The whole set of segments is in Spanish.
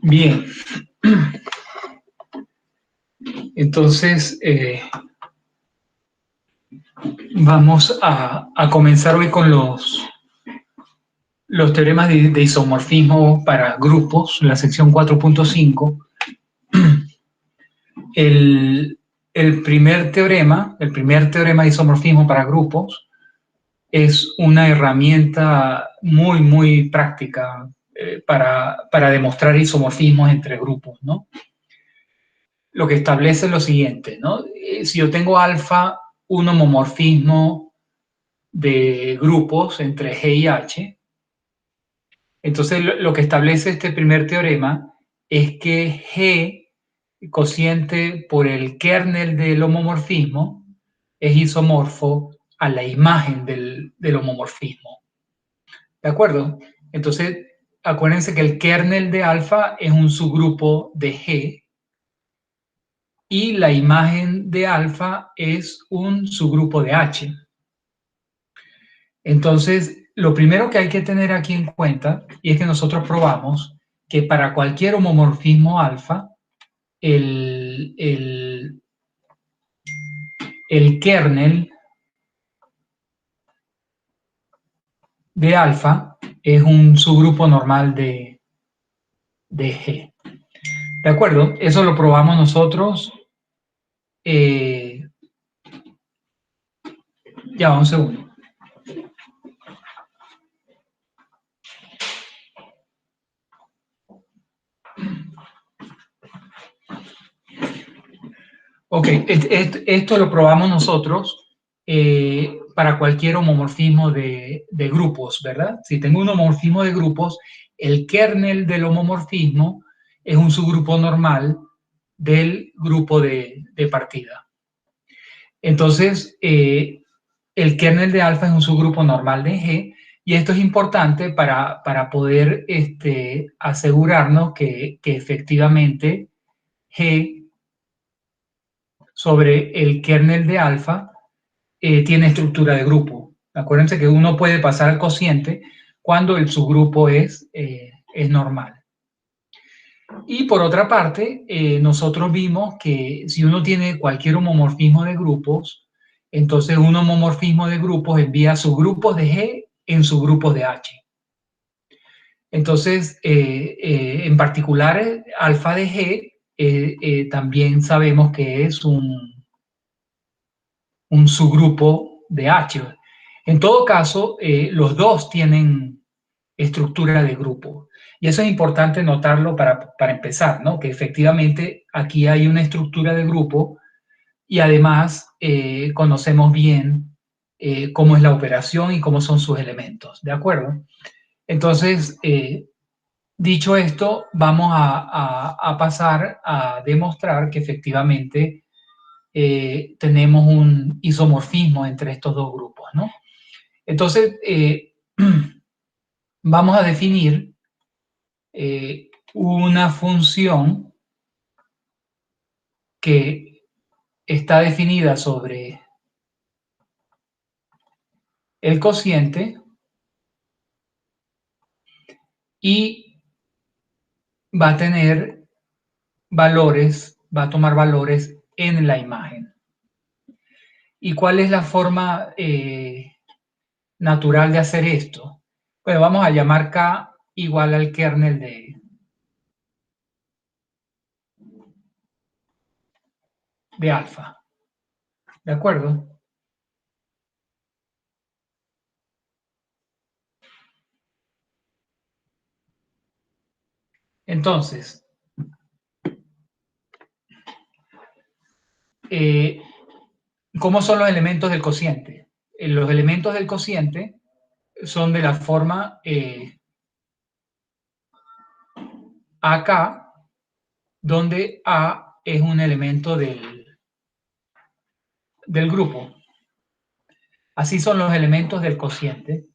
Bien, entonces vamos a comenzar hoy con los teoremas de isomorfismo para grupos, la sección 4.5. El, el primer teorema de isomorfismo para grupos es una herramienta muy práctica para demostrar isomorfismos entre grupos, ¿no? Lo que establece lo siguiente, ¿no? Si yo tengo alfa, un homomorfismo de grupos entre G y H, entonces lo que establece este primer teorema es que G, cociente por el kernel del homomorfismo, es isomorfo a la imagen del homomorfismo. ¿De acuerdo? Entonces, acuérdense que el kernel de alfa es un subgrupo de G y la imagen de alfa es un subgrupo de H. Entonces, lo primero que hay que tener aquí en cuenta, y es que nosotros probamos que para cualquier homomorfismo alfa, el, el, el kernel de alfa es un subgrupo normal de G. ¿De acuerdo? Eso lo probamos nosotros. Ya va un segundo. Ok, esto lo probamos nosotros para cualquier homomorfismo de grupos, ¿verdad? Si tengo un homomorfismo de grupos, el kernel del homomorfismo es un subgrupo normal del grupo de partida. Entonces, el kernel de alfa es un subgrupo normal de G, y esto es importante para poder asegurarnos que efectivamente G sobre el kernel de alfa tiene estructura de grupo. Acuérdense que uno puede pasar al cociente cuando el subgrupo es normal. Y por otra parte, nosotros vimos que si uno tiene cualquier homomorfismo de grupos, entonces un homomorfismo de grupos envía subgrupos de G en subgrupos de H. Entonces, en particular, alfa de G también sabemos que es un subgrupo de H. En todo caso, los dos tienen estructura de grupo. Y eso es importante notarlo para empezar, ¿no? Que efectivamente aquí hay una estructura de grupo y además conocemos bien cómo es la operación y cómo son sus elementos, ¿de acuerdo? Entonces, dicho esto, vamos a pasar a demostrar que efectivamente tenemos un isomorfismo entre estos dos grupos, ¿no? Entonces, vamos a definir una función que está definida sobre el cociente y va a tener valores, va a tomar valores en la imagen. ¿Y cuál es la forma natural de hacer esto? Pues vamos a llamar K igual al kernel de alfa. ¿De acuerdo? Entonces, ¿cómo son los elementos del cociente? Los elementos del cociente son de la forma AK, donde A es un elemento del grupo. Así son los elementos del cociente.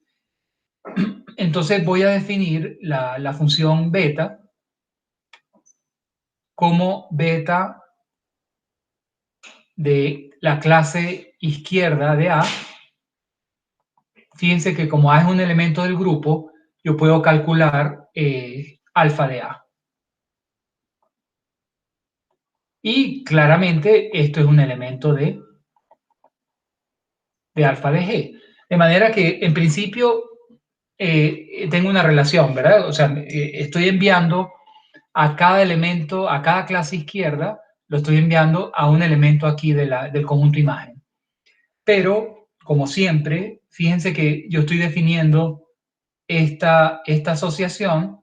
Entonces voy a definir la función beta como beta de la clase izquierda de A. Fíjense que como A es un elemento del grupo, yo puedo calcular alfa de A. Y claramente esto es un elemento de alfa de G. De manera que en principio tengo una relación, ¿verdad? O sea, estoy enviando a cada elemento, a cada clase izquierda, lo estoy enviando a un elemento aquí del conjunto imagen. Pero, como siempre, fíjense que yo estoy definiendo esta asociación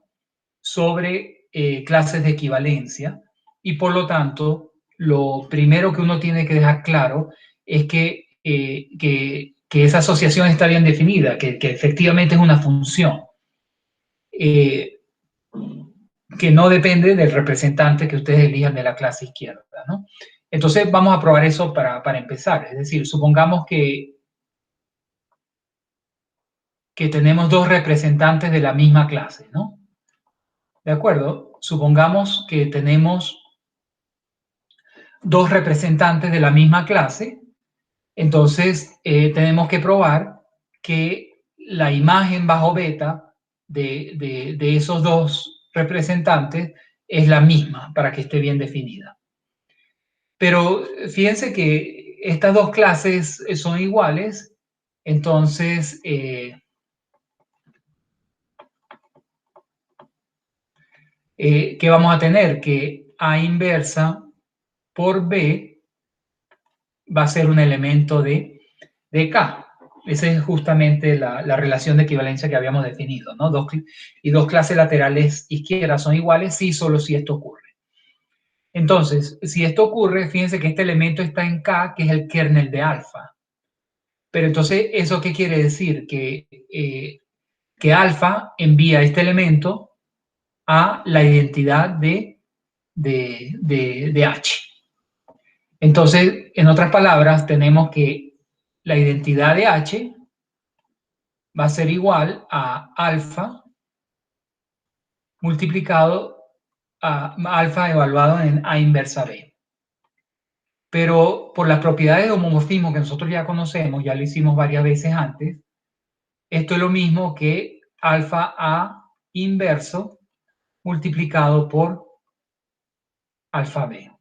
sobre clases de equivalencia y por lo tanto, lo primero que uno tiene que dejar claro es que esa asociación está bien definida, que efectivamente es una función. Que no depende del representante que ustedes elijan de la clase izquierda, ¿no? Entonces vamos a probar eso para empezar. Es decir, supongamos que tenemos dos representantes de la misma clase, ¿no? ¿De acuerdo? Supongamos que tenemos dos representantes de la misma clase, entonces tenemos que probar que la imagen bajo beta de esos dos representantes es la misma para que esté bien definida. Pero fíjense que estas dos clases son iguales, entonces, ¿qué vamos a tener? Que A inversa por B va a ser un elemento de K. Esa es justamente la relación de equivalencia que habíamos definido, ¿no? Dos clases laterales izquierdas son iguales, sí, solo si esto ocurre. Entonces, si esto ocurre, fíjense que este elemento está en K, que es el kernel de alfa. Pero entonces, ¿eso qué quiere decir? Que alfa envía este elemento a la identidad de H. Entonces, en otras palabras, tenemos que la identidad de H va a ser igual a alfa multiplicado a alfa evaluado en A inversa B. Pero por las propiedades de homomorfismo que nosotros ya conocemos, ya lo hicimos varias veces antes, esto es lo mismo que alfa A inverso multiplicado por alfa B.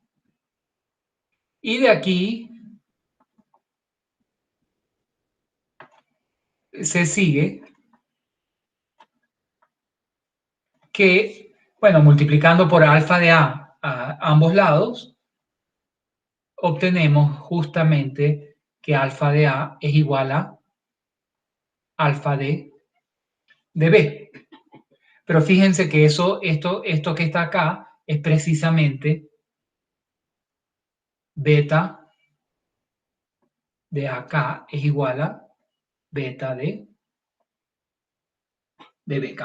Y de aquí se sigue que, bueno, multiplicando por alfa de a ambos lados, obtenemos justamente que alfa de A es igual a alfa de B. Pero fíjense que esto que está acá es precisamente beta de acá es igual a beta de BK.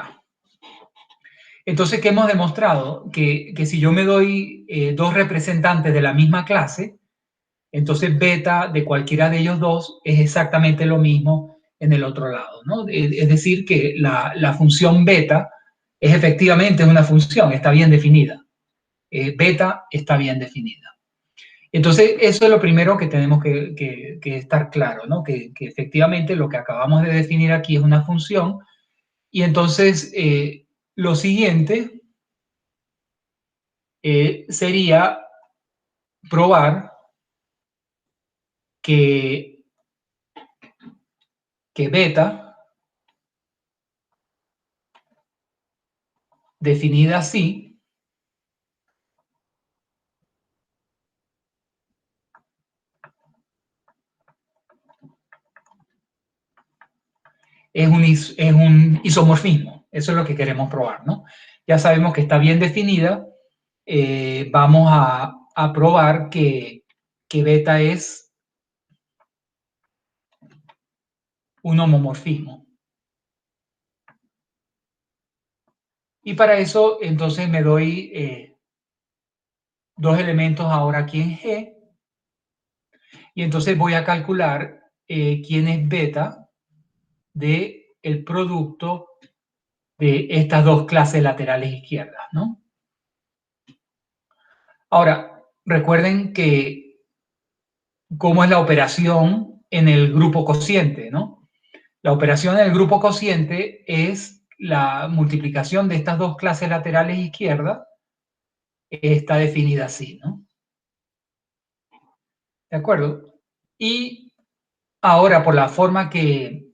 Entonces, ¿qué hemos demostrado? Que si yo me doy dos representantes de la misma clase, entonces beta de cualquiera de ellos dos es exactamente lo mismo en el otro lado, ¿no? Es decir, que la función beta es efectivamente una función, está bien definida. Beta está bien definida. Entonces, eso es lo primero que tenemos que estar claro, ¿no? Que efectivamente lo que acabamos de definir aquí es una función. Y entonces, lo siguiente sería probar que beta, definida así, es un isomorfismo. Eso es lo que queremos probar, ¿no? Ya sabemos que está bien definida. Vamos a probar que beta es un homomorfismo. Y para eso, entonces, me doy dos elementos ahora aquí en G. Y entonces voy a calcular quién es beta del producto de estas dos clases laterales izquierdas, ¿no? Ahora, recuerden que cómo es la operación en el grupo cociente, ¿no? La operación en el grupo cociente es la multiplicación de estas dos clases laterales izquierdas, está definida así, ¿no? ¿De acuerdo? Y ahora, por la forma que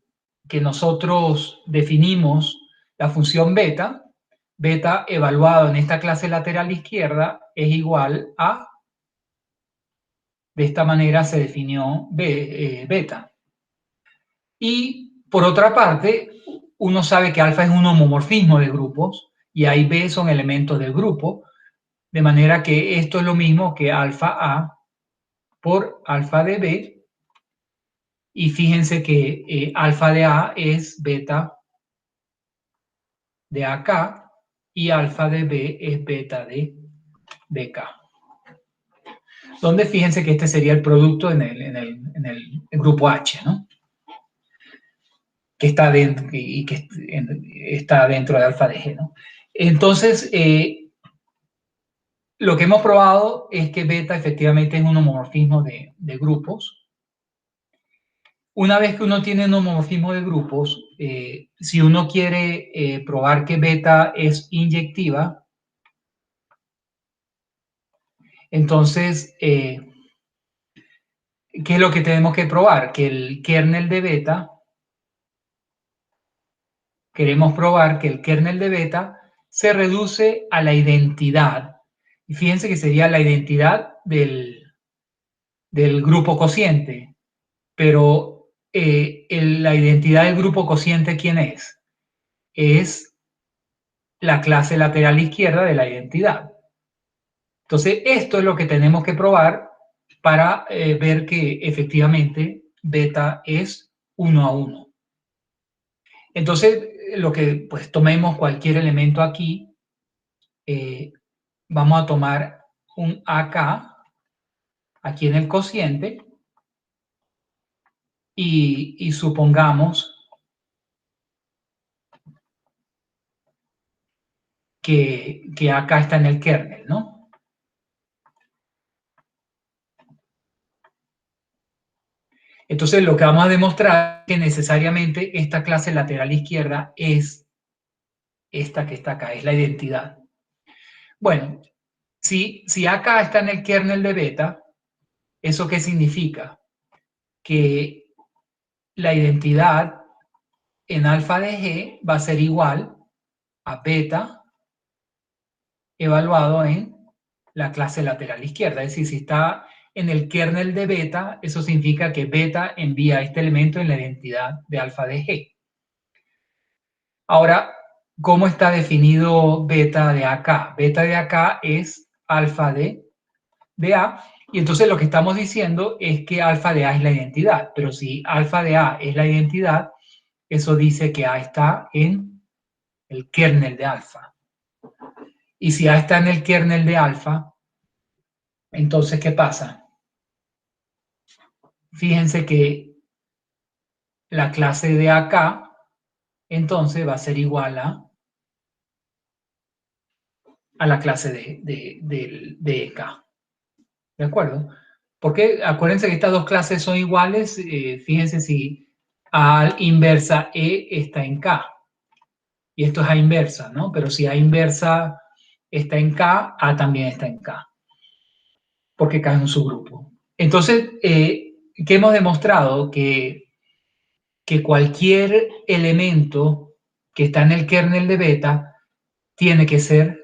nosotros definimos la función beta, beta evaluado en esta clase lateral izquierda es igual a, de esta manera se definió beta. Y por otra parte, uno sabe que alfa es un homomorfismo de grupos y A y B son elementos del grupo, de manera que esto es lo mismo que alfa A por alfa de B, y fíjense que alfa de A es beta de AK y alfa de B es beta de BK. Donde fíjense que este sería el producto en el grupo H, ¿no? Que está dentro y que está dentro de alfa de G, ¿no? Entonces, lo que hemos probado es que beta efectivamente es un homomorfismo de grupos. Una vez que uno tiene un homomorfismo de grupos, si uno quiere probar que beta es inyectiva, entonces, ¿qué es lo que tenemos que probar? Que el kernel de beta, queremos probar que el kernel de beta se reduce a la identidad. Y fíjense que sería la identidad del grupo cociente. Pero la identidad del grupo cociente, ¿quién es? Es la clase lateral izquierda de la identidad. Entonces, esto es lo que tenemos que probar para ver que efectivamente beta es 1 a 1. Entonces, lo que, pues tomemos cualquier elemento aquí, vamos a tomar un AK aquí en el cociente y supongamos que AK está en el kernel, ¿no? Entonces, lo que vamos a demostrar es que necesariamente esta clase lateral izquierda es esta que está acá, es la identidad. Bueno, si acá está en el kernel de beta, ¿eso qué significa? Que la identidad en alfa de G va a ser igual a beta evaluado en la clase lateral izquierda. Es decir, si está en el kernel de beta, eso significa que beta envía este elemento en la identidad de alfa de G. Ahora, ¿cómo está definido beta de AK? Beta de AK es alfa de A, y entonces lo que estamos diciendo es que alfa de A es la identidad, pero si alfa de A es la identidad, eso dice que A está en el kernel de alfa. Y si A está en el kernel de alfa, entonces, ¿qué pasa? Fíjense que la clase de AK, entonces, va a ser igual a la clase de EK. ¿De acuerdo? Porque acuérdense que estas dos clases son iguales. Fíjense si A inversa E está en K. Y esto es A inversa, ¿no? Pero si A inversa está en K, A también está en K. Porque K es un subgrupo. Entonces, ¿qué hemos demostrado? Que cualquier elemento que está en el kernel de beta tiene que ser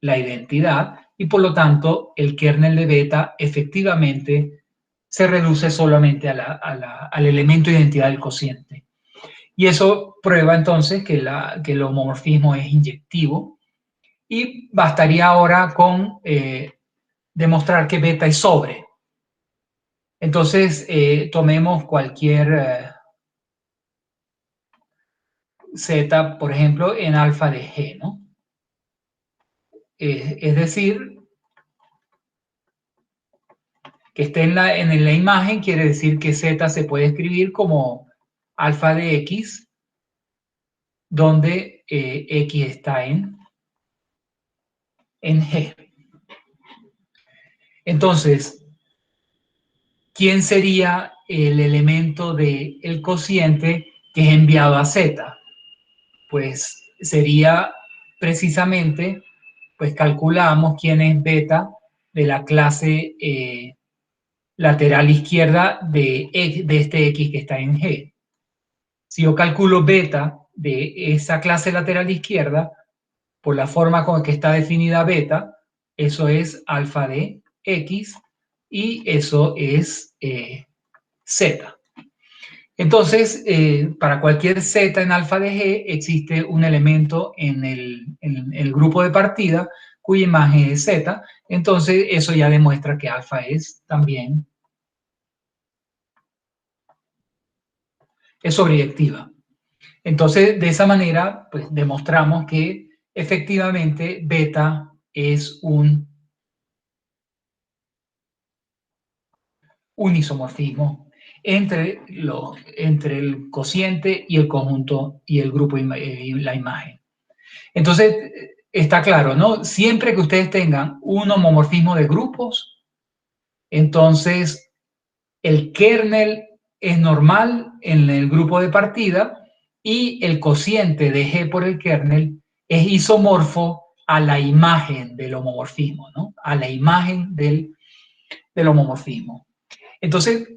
la identidad, y por lo tanto el kernel de beta efectivamente se reduce solamente al elemento de identidad del cociente. Y eso prueba entonces que el homomorfismo es inyectivo, y bastaría ahora con demostrar que beta es sobre. Entonces, tomemos cualquier z, por ejemplo, en alfa de G, ¿no? Es decir, que esté en la imagen quiere decir que z se puede escribir como alfa de x, donde x está en G. Entonces, ¿quién sería el elemento del cociente que es enviado a z? Pues sería precisamente, pues calculamos quién es beta de la clase lateral izquierda de este X que está en G. Si yo calculo beta de esa clase lateral izquierda, por la forma con que está definida beta, eso es alfa de X y eso es Z. Entonces, para cualquier Z en alfa de G existe un elemento en el grupo de partida cuya imagen es Z. Entonces, eso ya demuestra que alfa es también sobreyectiva. Entonces, de esa manera, pues demostramos que efectivamente beta es un isomorfismo entre el cociente y el conjunto y el grupo y la imagen. Entonces, está claro, ¿no? Siempre que ustedes tengan un homomorfismo de grupos, entonces el kernel es normal en el grupo de partida y el cociente de G por el kernel es isomorfo a la imagen del homomorfismo, ¿no? A la imagen del homomorfismo. Entonces,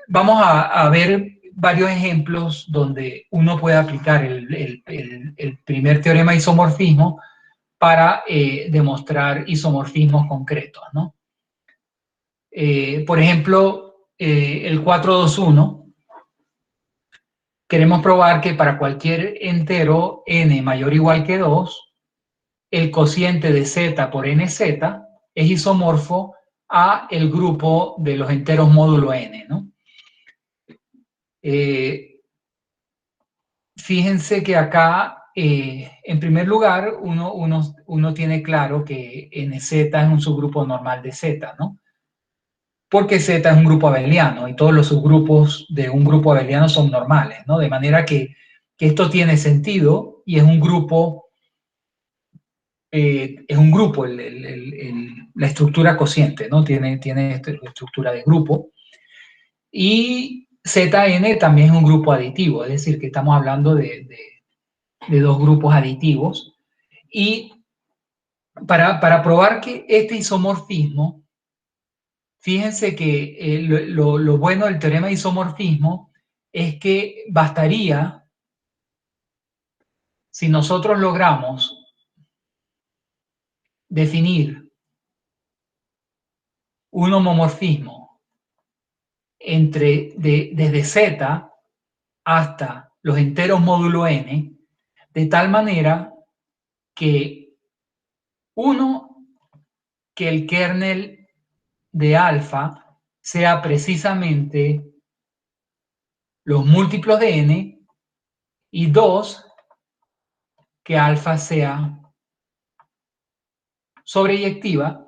vamos a ver varios ejemplos donde uno puede aplicar el primer teorema de isomorfismo para demostrar isomorfismos concretos, ¿no? Por ejemplo, el 421, queremos probar que para cualquier entero n mayor o igual que 2, el cociente de z por nz es isomorfo a el grupo de los enteros módulo n, ¿no? Fíjense que acá, en primer lugar, uno tiene claro que nz es un subgrupo normal de z, ¿no? Porque z es un grupo abeliano y todos los subgrupos de un grupo abeliano son normales, ¿no? De manera que esto tiene sentido y es un grupo, la estructura cociente, ¿no? Tiene estructura de grupo. Y Zn también es un grupo aditivo, es decir, que estamos hablando de dos grupos aditivos. Y para probar que este isomorfismo, fíjense que lo bueno del teorema de isomorfismo es que bastaría, si nosotros logramos definir un homomorfismo desde z hasta los enteros módulo n, de tal manera que que el kernel de alfa sea precisamente los múltiplos de n, y 2, que alfa sea sobreyectiva.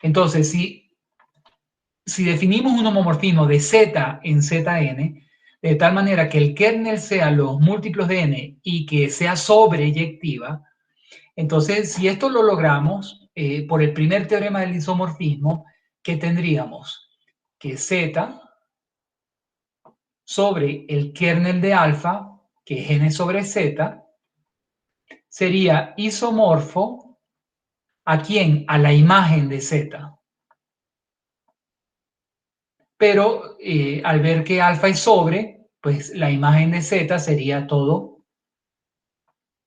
Entonces, si definimos un homomorfismo de z en Zn, de tal manera que el kernel sea los múltiplos de n y que sea sobreyectiva, entonces, si esto lo logramos por el primer teorema del isomorfismo, ¿qué tendríamos? Que z sobre el kernel de alfa, que es n sobre z, sería isomorfo ¿a quién? A la imagen de z. Pero al ver que alfa es sobre, pues la imagen de z sería todo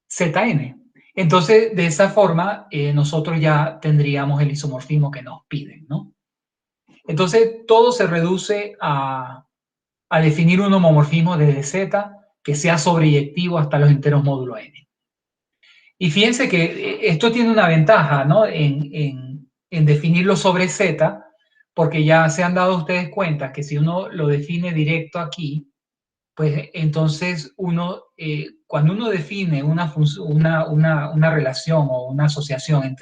Zn. Entonces, de esa forma, nosotros ya tendríamos el isomorfismo que nos piden, ¿no? Entonces, todo se reduce a definir un homomorfismo desde z que sea sobreyectivo hasta los enteros módulo n. Y fíjense que esto tiene una ventaja, ¿no? En definirlo sobre z, porque ya se han dado ustedes cuenta que si uno lo define directo aquí, pues entonces cuando uno define una relación o una asociación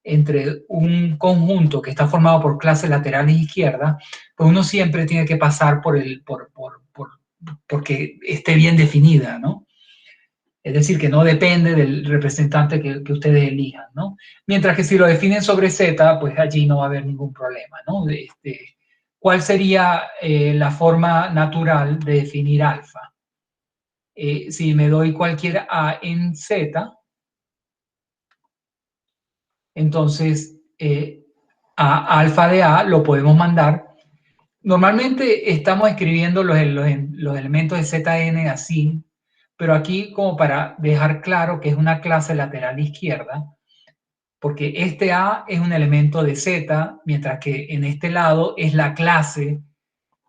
entre un conjunto que está formado por clases laterales izquierdas, pues uno siempre tiene que pasar porque esté bien definida, ¿no? Es decir, que no depende del representante que ustedes elijan, ¿no? Mientras que si lo definen sobre Z, pues allí no va a haber ningún problema, ¿no? ¿Cuál sería la forma natural de definir alfa? Si me doy cualquier A en Z, entonces a alfa de A lo podemos mandar Normalmente estamos escribiendo los elementos de ZN así, pero aquí como para dejar claro que es una clase lateral izquierda, porque este A es un elemento de Z, mientras que en este lado es la clase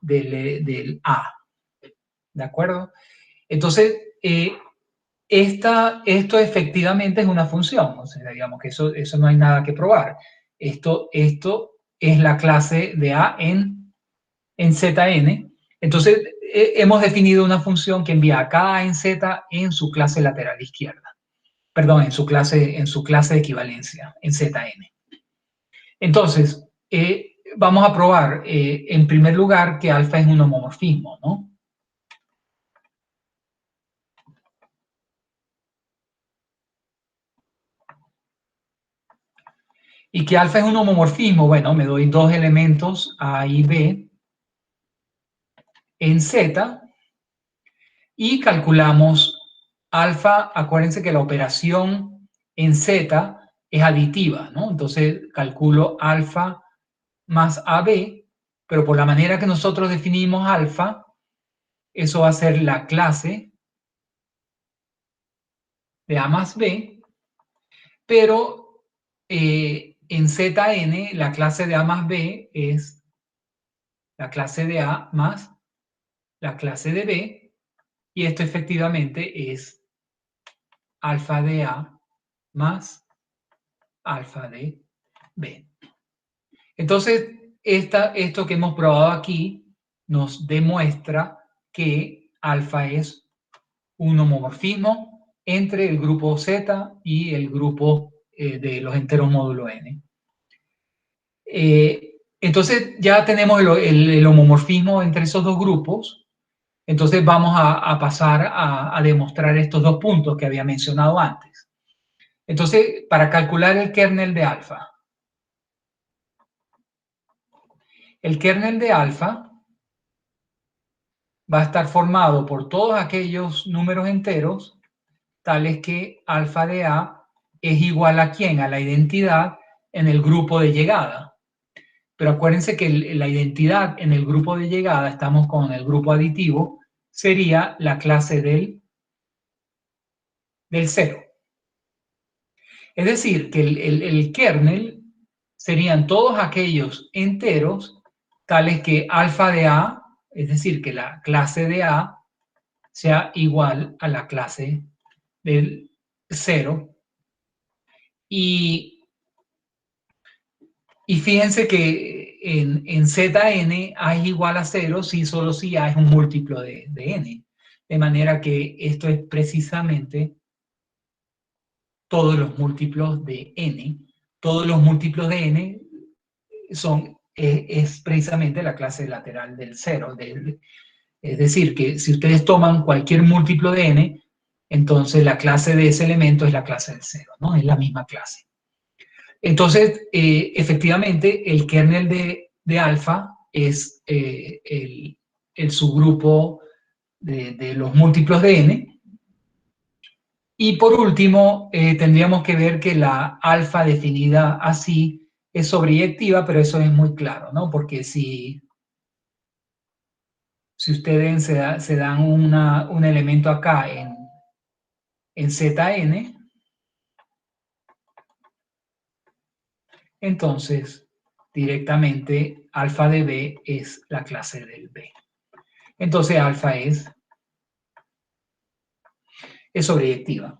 del A, ¿de acuerdo? Entonces, esto efectivamente es una función, o sea, digamos que eso no hay nada que probar. Esto es la clase de A en Zn. Entonces, hemos definido una función que envía a cada A en Z en su clase lateral izquierda. Perdón, en su clase de equivalencia, en Zn. Entonces, vamos a probar, en primer lugar, que alfa es un homomorfismo, ¿no? Y que alfa es un homomorfismo, bueno, me doy dos elementos A y B en Z y calculamos alfa. Acuérdense que la operación en Z es aditiva, ¿no? Entonces calculo alfa más AB, pero por la manera que nosotros definimos alfa, eso va a ser la clase de A más B, pero en Zn la clase de A más B es la clase de A más la clase de B, y esto efectivamente es alfa de A más alfa de B. Entonces, esto que hemos probado aquí nos demuestra que alfa es un homomorfismo entre el grupo Z y el grupo de los enteros módulo n. Entonces, ya tenemos el homomorfismo entre esos dos grupos. Entonces, vamos a pasar a demostrar estos dos puntos que había mencionado antes. Entonces, para calcular el kernel de alfa, el kernel de alfa va a estar formado por todos aquellos números enteros, tales que alfa de A es igual a ¿quién? A la identidad en el grupo de llegada. Pero acuérdense que la identidad en el grupo de llegada, estamos con el grupo aditivo, sería la clase del cero. Es decir, que el kernel serían todos aquellos enteros tales que alfa de A, es decir, que la clase de A sea igual a la clase del 0. Y, fíjense que en Zn A es igual a 0 si solo si A es un múltiplo de n. De manera que esto es precisamente todos los múltiplos de n. Todos los múltiplos de n es precisamente la clase lateral del 0. Es decir, que si ustedes toman cualquier múltiplo de n, entonces la clase de ese elemento es la clase del 0, ¿no? Es la misma clase. Entonces, efectivamente, el kernel de alfa es el subgrupo de los múltiplos de n. Y por último, tendríamos que ver que la alfa definida así es sobreyectiva, pero eso es muy claro, ¿no? Porque si ustedes se dan un elemento acá en Zn, entonces directamente alfa de B es la clase del B. Entonces alfa es sobreyectiva.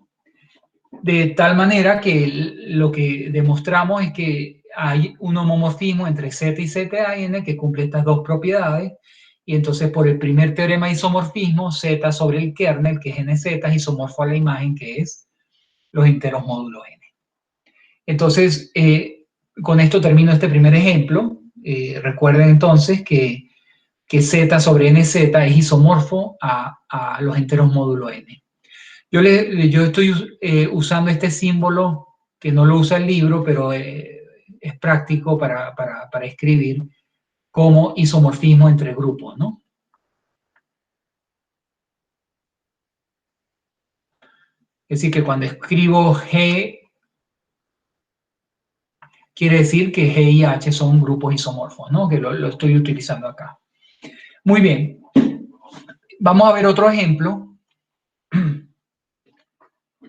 De tal manera que lo que demostramos es que hay un homomorfismo entre Z y Zn que cumple estas dos propiedades, y entonces por el primer teorema de isomorfismo, Z sobre el kernel, que es NZ, es isomorfo a la imagen, que es los enteros módulo n. Entonces, con esto termino este primer ejemplo. Recuerden entonces que Z sobre NZ es isomorfo a los enteros módulo n. Yo estoy usando este símbolo que no lo usa el libro, pero es práctico para escribir como isomorfismo entre grupos, ¿no? Es decir, que cuando escribo G, quiere decir que G y H son grupos isomorfos, ¿no? Que lo estoy utilizando acá. Muy bien. Vamos a ver otro ejemplo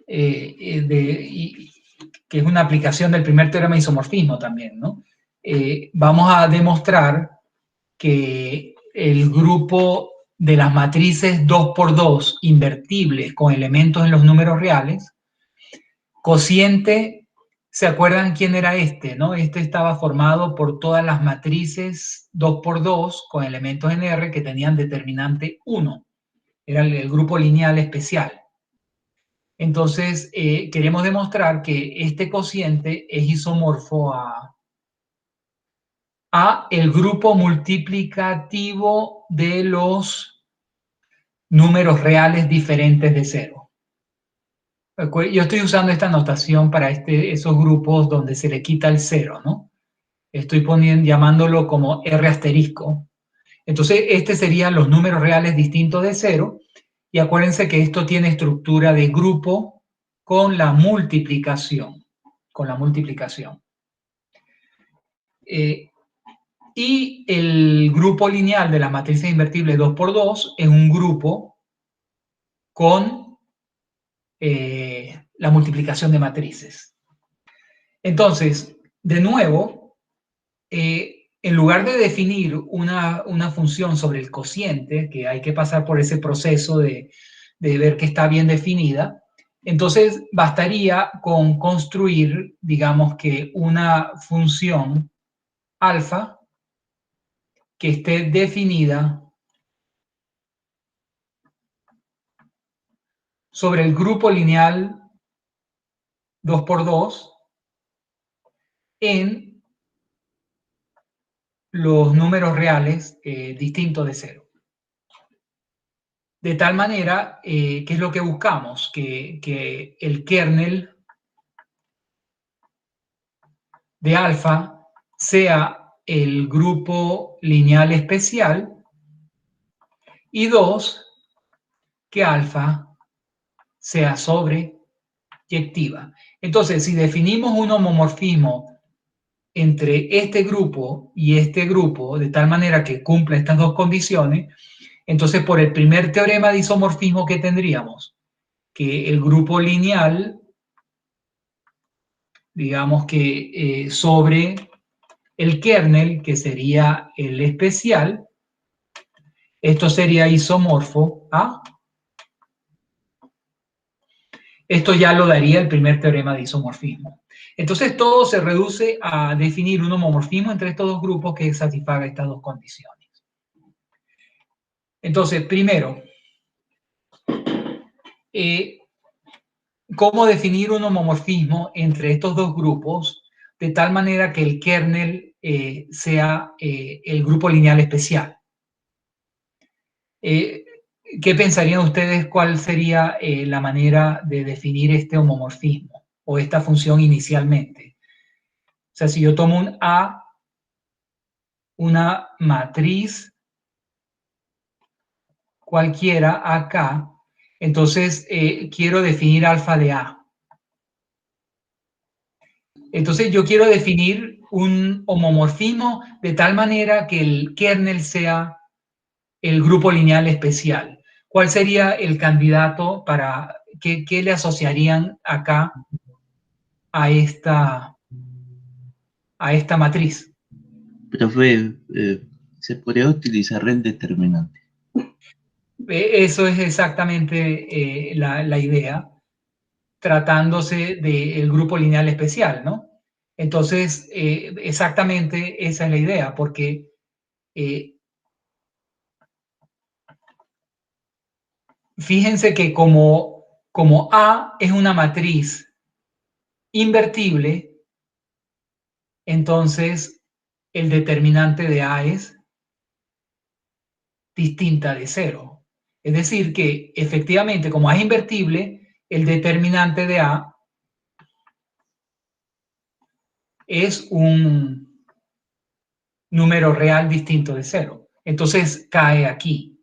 que es una aplicación del primer teorema de isomorfismo también, ¿no? Vamos a demostrar que el grupo de las matrices 2×2 invertibles con elementos en los números reales, cociente, ¿se acuerdan quién era este, no? Este estaba formado por todas las matrices 2×2 con elementos en R que tenían determinante 1. Era el grupo lineal especial. Entonces, queremos demostrar que este cociente es isomorfo a el grupo multiplicativo de los números reales diferentes de 0. Yo estoy usando esta notación para esos grupos donde se le quita el 0, ¿no? Estoy llamándolo como R asterisco. Entonces, serían los números reales distintos de 0. Y acuérdense que esto tiene estructura de grupo con la multiplicación. Y el grupo lineal de las matrices invertibles 2×2 es un grupo con la multiplicación de matrices. Entonces, de nuevo, en lugar de definir una función sobre el cociente, que hay que pasar por ese proceso de ver que está bien definida, entonces bastaría con construir, digamos que una función alfa que esté definida sobre el grupo lineal 2×2 en los números reales distintos de 0. De tal manera, ¿qué es lo que buscamos? Que el kernel de alfa sea el grupo lineal especial y 2, que alfa sea sobreyectiva. Entonces, si definimos un homomorfismo entre este grupo y este grupo, de tal manera que cumpla estas dos condiciones, entonces por el primer teorema de isomorfismo que tendríamos, que el grupo lineal, digamos que sobre el kernel, que sería el especial, esto sería isomorfo a... Esto ya lo daría el primer teorema de isomorfismo. Entonces todo se reduce a definir un homomorfismo entre estos dos grupos que satisfaga estas dos condiciones. Entonces, primero, ¿cómo definir un homomorfismo entre estos dos grupos de tal manera que el kernel sea el grupo lineal especial? ¿Qué pensarían ustedes cuál sería la manera de definir este homomorfismo o esta función inicialmente? O sea, si yo tomo un A, una matriz cualquiera acá, entonces quiero definir alfa de A. Entonces yo quiero definir un homomorfismo de tal manera que el kernel sea el grupo lineal especial. ¿Cuál sería el candidato para qué le asociarían acá a esta matriz? Profe, se podría utilizar el determinante. Eso es exactamente la idea, tratándose del grupo lineal especial, ¿no? Entonces, exactamente esa es la idea, porque fíjense que como A es una matriz invertible, entonces el determinante de A es distinta de 0. Es decir, que efectivamente, como A es invertible, el determinante de A es un número real distinto de 0. Entonces cae aquí.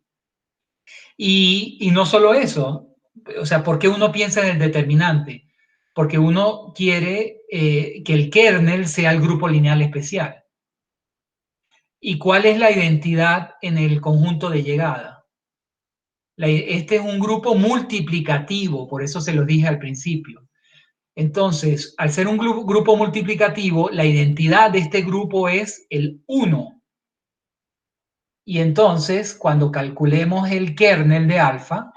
Y no solo eso, o sea, ¿por qué uno piensa en el determinante? Porque uno quiere que el kernel sea el grupo lineal especial. ¿Y cuál es la identidad en el conjunto de llegada? Este es un grupo multiplicativo, por eso se lo dije al principio. Entonces, al ser un grupo multiplicativo, la identidad de este grupo es el 1. Y entonces, cuando calculemos el kernel de alfa,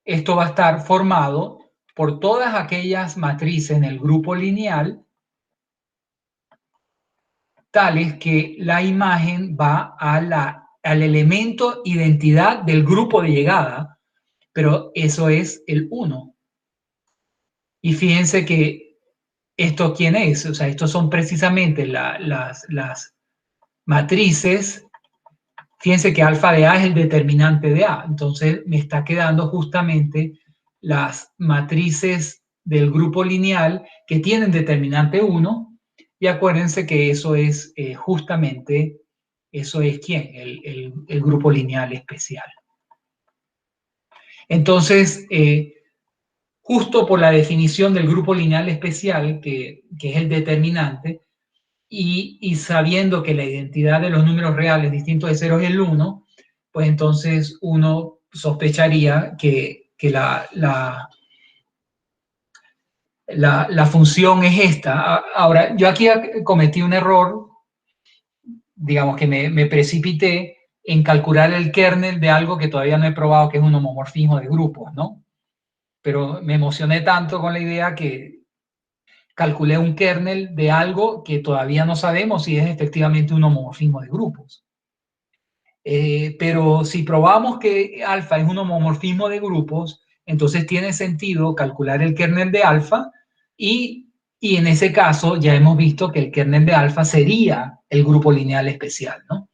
esto va a estar formado por todas aquellas matrices en el grupo lineal tales que la imagen va al elemento identidad del grupo de llegada, pero eso es el 1. Y fíjense que esto, ¿quién es? O sea, estos son precisamente las matrices. Fíjense que alfa de A es el determinante de A. Entonces me está quedando justamente las matrices del grupo lineal que tienen determinante 1. Y acuérdense que eso es justamente, eso es ¿quién? El grupo lineal especial. Entonces, justo por la definición del grupo lineal especial, que es el determinante, y sabiendo que la identidad de los números reales distintos de 0 es el 1, pues entonces uno sospecharía que la función es esta. Ahora, yo aquí cometí un error, digamos que me precipité en calcular el kernel de algo que todavía no he probado, que es un homomorfismo de grupos, ¿no? Pero me emocioné tanto con la idea que calculé un kernel de algo que todavía no sabemos si es efectivamente un homomorfismo de grupos. Pero si probamos que alfa es un homomorfismo de grupos, entonces tiene sentido calcular el kernel de alfa y en ese caso ya hemos visto que el kernel de alfa sería el grupo lineal especial, ¿no?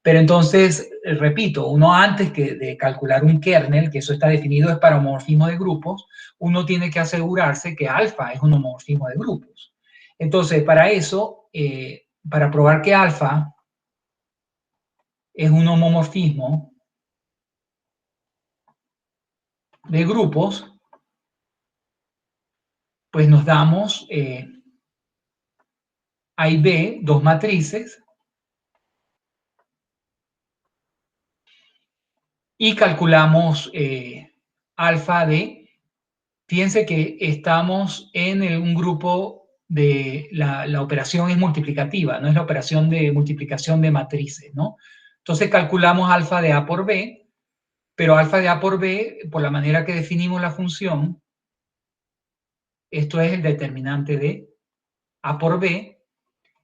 Pero entonces, repito, uno antes de calcular un kernel, que eso está definido es para homomorfismo de grupos, uno tiene que asegurarse que alfa es un homomorfismo de grupos. Entonces, para eso, para probar que alfa es un homomorfismo de grupos, pues nos damos A y B, dos matrices, y calculamos alfa de, fíjense que estamos en un grupo de, la operación es multiplicativa, no es la operación de multiplicación de matrices, ¿no? Entonces calculamos alfa de A por B, pero alfa de A por B, por la manera que definimos la función, esto es el determinante de A por B,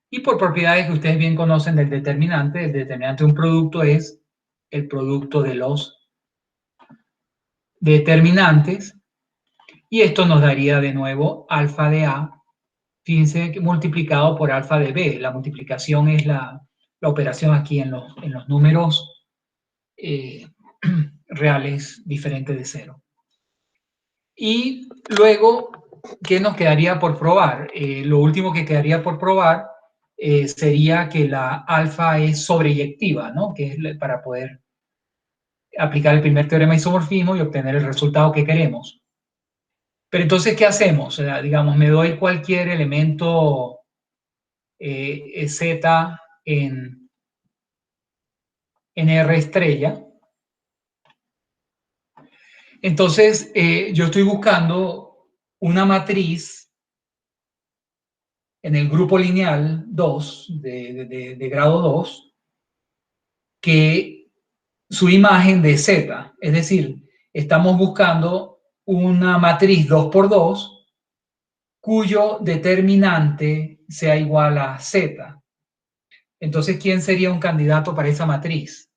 y por propiedades que ustedes bien conocen del determinante, el determinante de un producto es el producto de los determinantes, y esto nos daría de nuevo alfa de A, fíjense, multiplicado por alfa de B. La multiplicación es la operación aquí en los números reales diferentes de 0. Y luego, ¿qué nos quedaría por probar? Lo último que quedaría por probar sería que la alfa es sobreyectiva, ¿no? Que es para poder aplicar el primer teorema de isomorfismo y obtener el resultado que queremos. Pero entonces, ¿qué hacemos? O sea, digamos, me doy cualquier elemento Z en R estrella. Entonces, yo estoy buscando una matriz en el grupo lineal 2, de grado 2, que su imagen de Z, es decir, estamos buscando una matriz 2 por 2 cuyo determinante sea igual a Z. Entonces, ¿quién sería un candidato para esa matriz?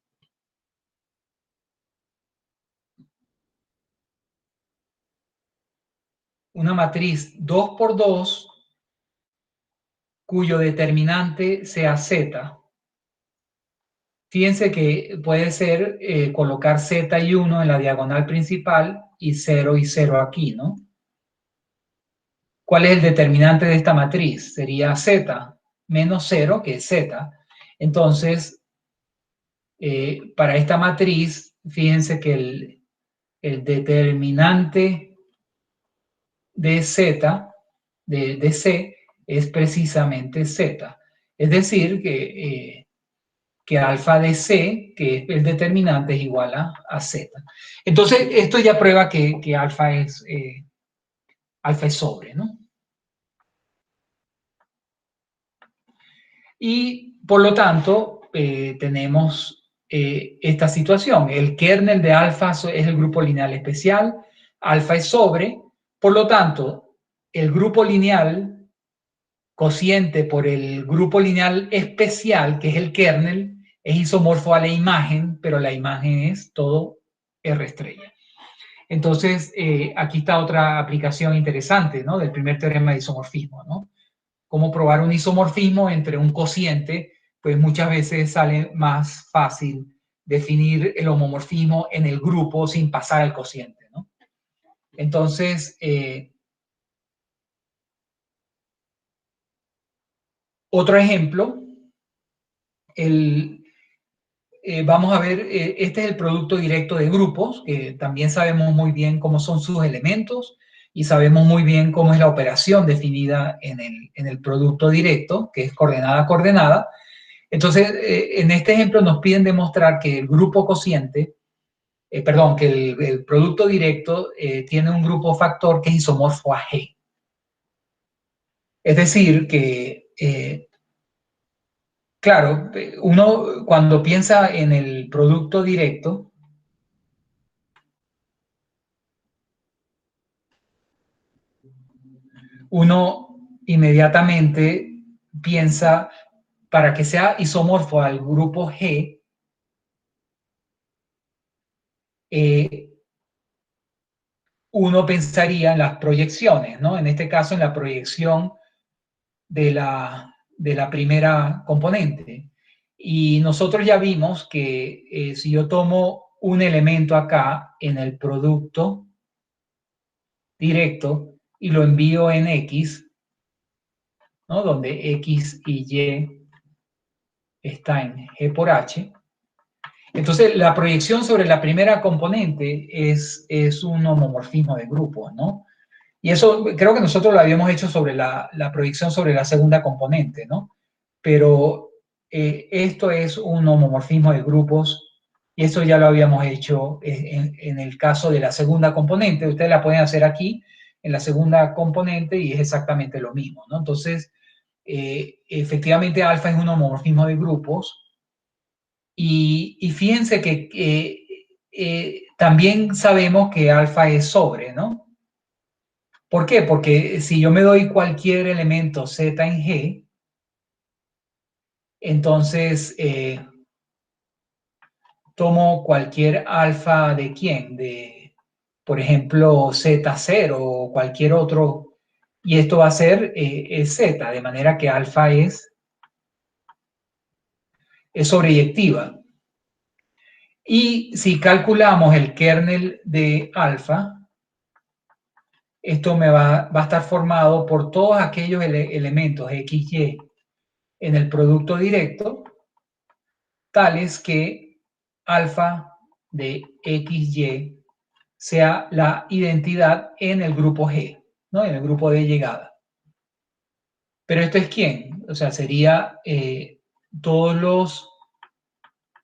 Una matriz 2 por 2 cuyo determinante sea Z. Fíjense que puede ser colocar Z y 1 en la diagonal principal y 0 y 0 aquí, ¿no? ¿Cuál es el determinante de esta matriz? Sería Z menos 0, que es Z. Entonces, para esta matriz, fíjense que el determinante de Z, de C, es precisamente Z. Es decir, que alfa de C, que es el determinante, es igual a Z. Entonces, esto ya prueba que alfa es sobre, ¿no? Y por lo tanto, tenemos esta situación. El kernel de alfa es el grupo lineal especial, alfa es sobre, por lo tanto, el grupo lineal cociente por el grupo lineal especial, que es el kernel, es isomorfo a la imagen, pero la imagen es todo R estrella. Entonces, aquí está otra aplicación interesante, ¿no? Del primer teorema de isomorfismo, ¿no? Cómo probar un isomorfismo entre un cociente, pues muchas veces sale más fácil definir el homomorfismo en el grupo sin pasar al cociente, ¿no? Entonces, otro ejemplo, vamos a ver, este es el producto directo de grupos, que también sabemos muy bien cómo son sus elementos y sabemos muy bien cómo es la operación definida en el producto directo, que es coordenada a coordenada. Entonces, en este ejemplo nos piden demostrar que el grupo cociente, perdón, que el producto directo tiene un grupo factor que es isomorfo a G. Es decir, que claro, uno cuando piensa en el producto directo, uno inmediatamente piensa, para que sea isomorfo al grupo G, uno pensaría en las proyecciones, ¿no? En este caso, en la proyección de la primera componente. Y nosotros ya vimos que si yo tomo un elemento acá en el producto directo y lo envío en X, ¿no? Donde X y Y está en G por H. Entonces, la proyección sobre la primera componente es un homomorfismo de grupos, ¿no? Y eso creo que nosotros lo habíamos hecho sobre la proyección sobre la segunda componente, ¿no? Pero esto es un homomorfismo de grupos y eso ya lo habíamos hecho en el caso de la segunda componente. Ustedes la pueden hacer aquí en la segunda componente y es exactamente lo mismo, ¿no? Entonces, efectivamente, alfa es un homomorfismo de grupos y fíjense que también sabemos que alfa es sobre, ¿no? ¿Por qué? Porque si yo me doy cualquier elemento z en G, entonces tomo cualquier alfa de quién, de, por ejemplo, Z0 o cualquier otro, y esto va a ser Z, de manera que alfa es sobreyectiva. Y si calculamos el kernel de alfa, esto me va a estar formado por todos aquellos elementos XY en el producto directo, tales que alfa de XY sea la identidad en el grupo G, ¿no? En el grupo de llegada. Pero esto es quién? O sea, sería todos los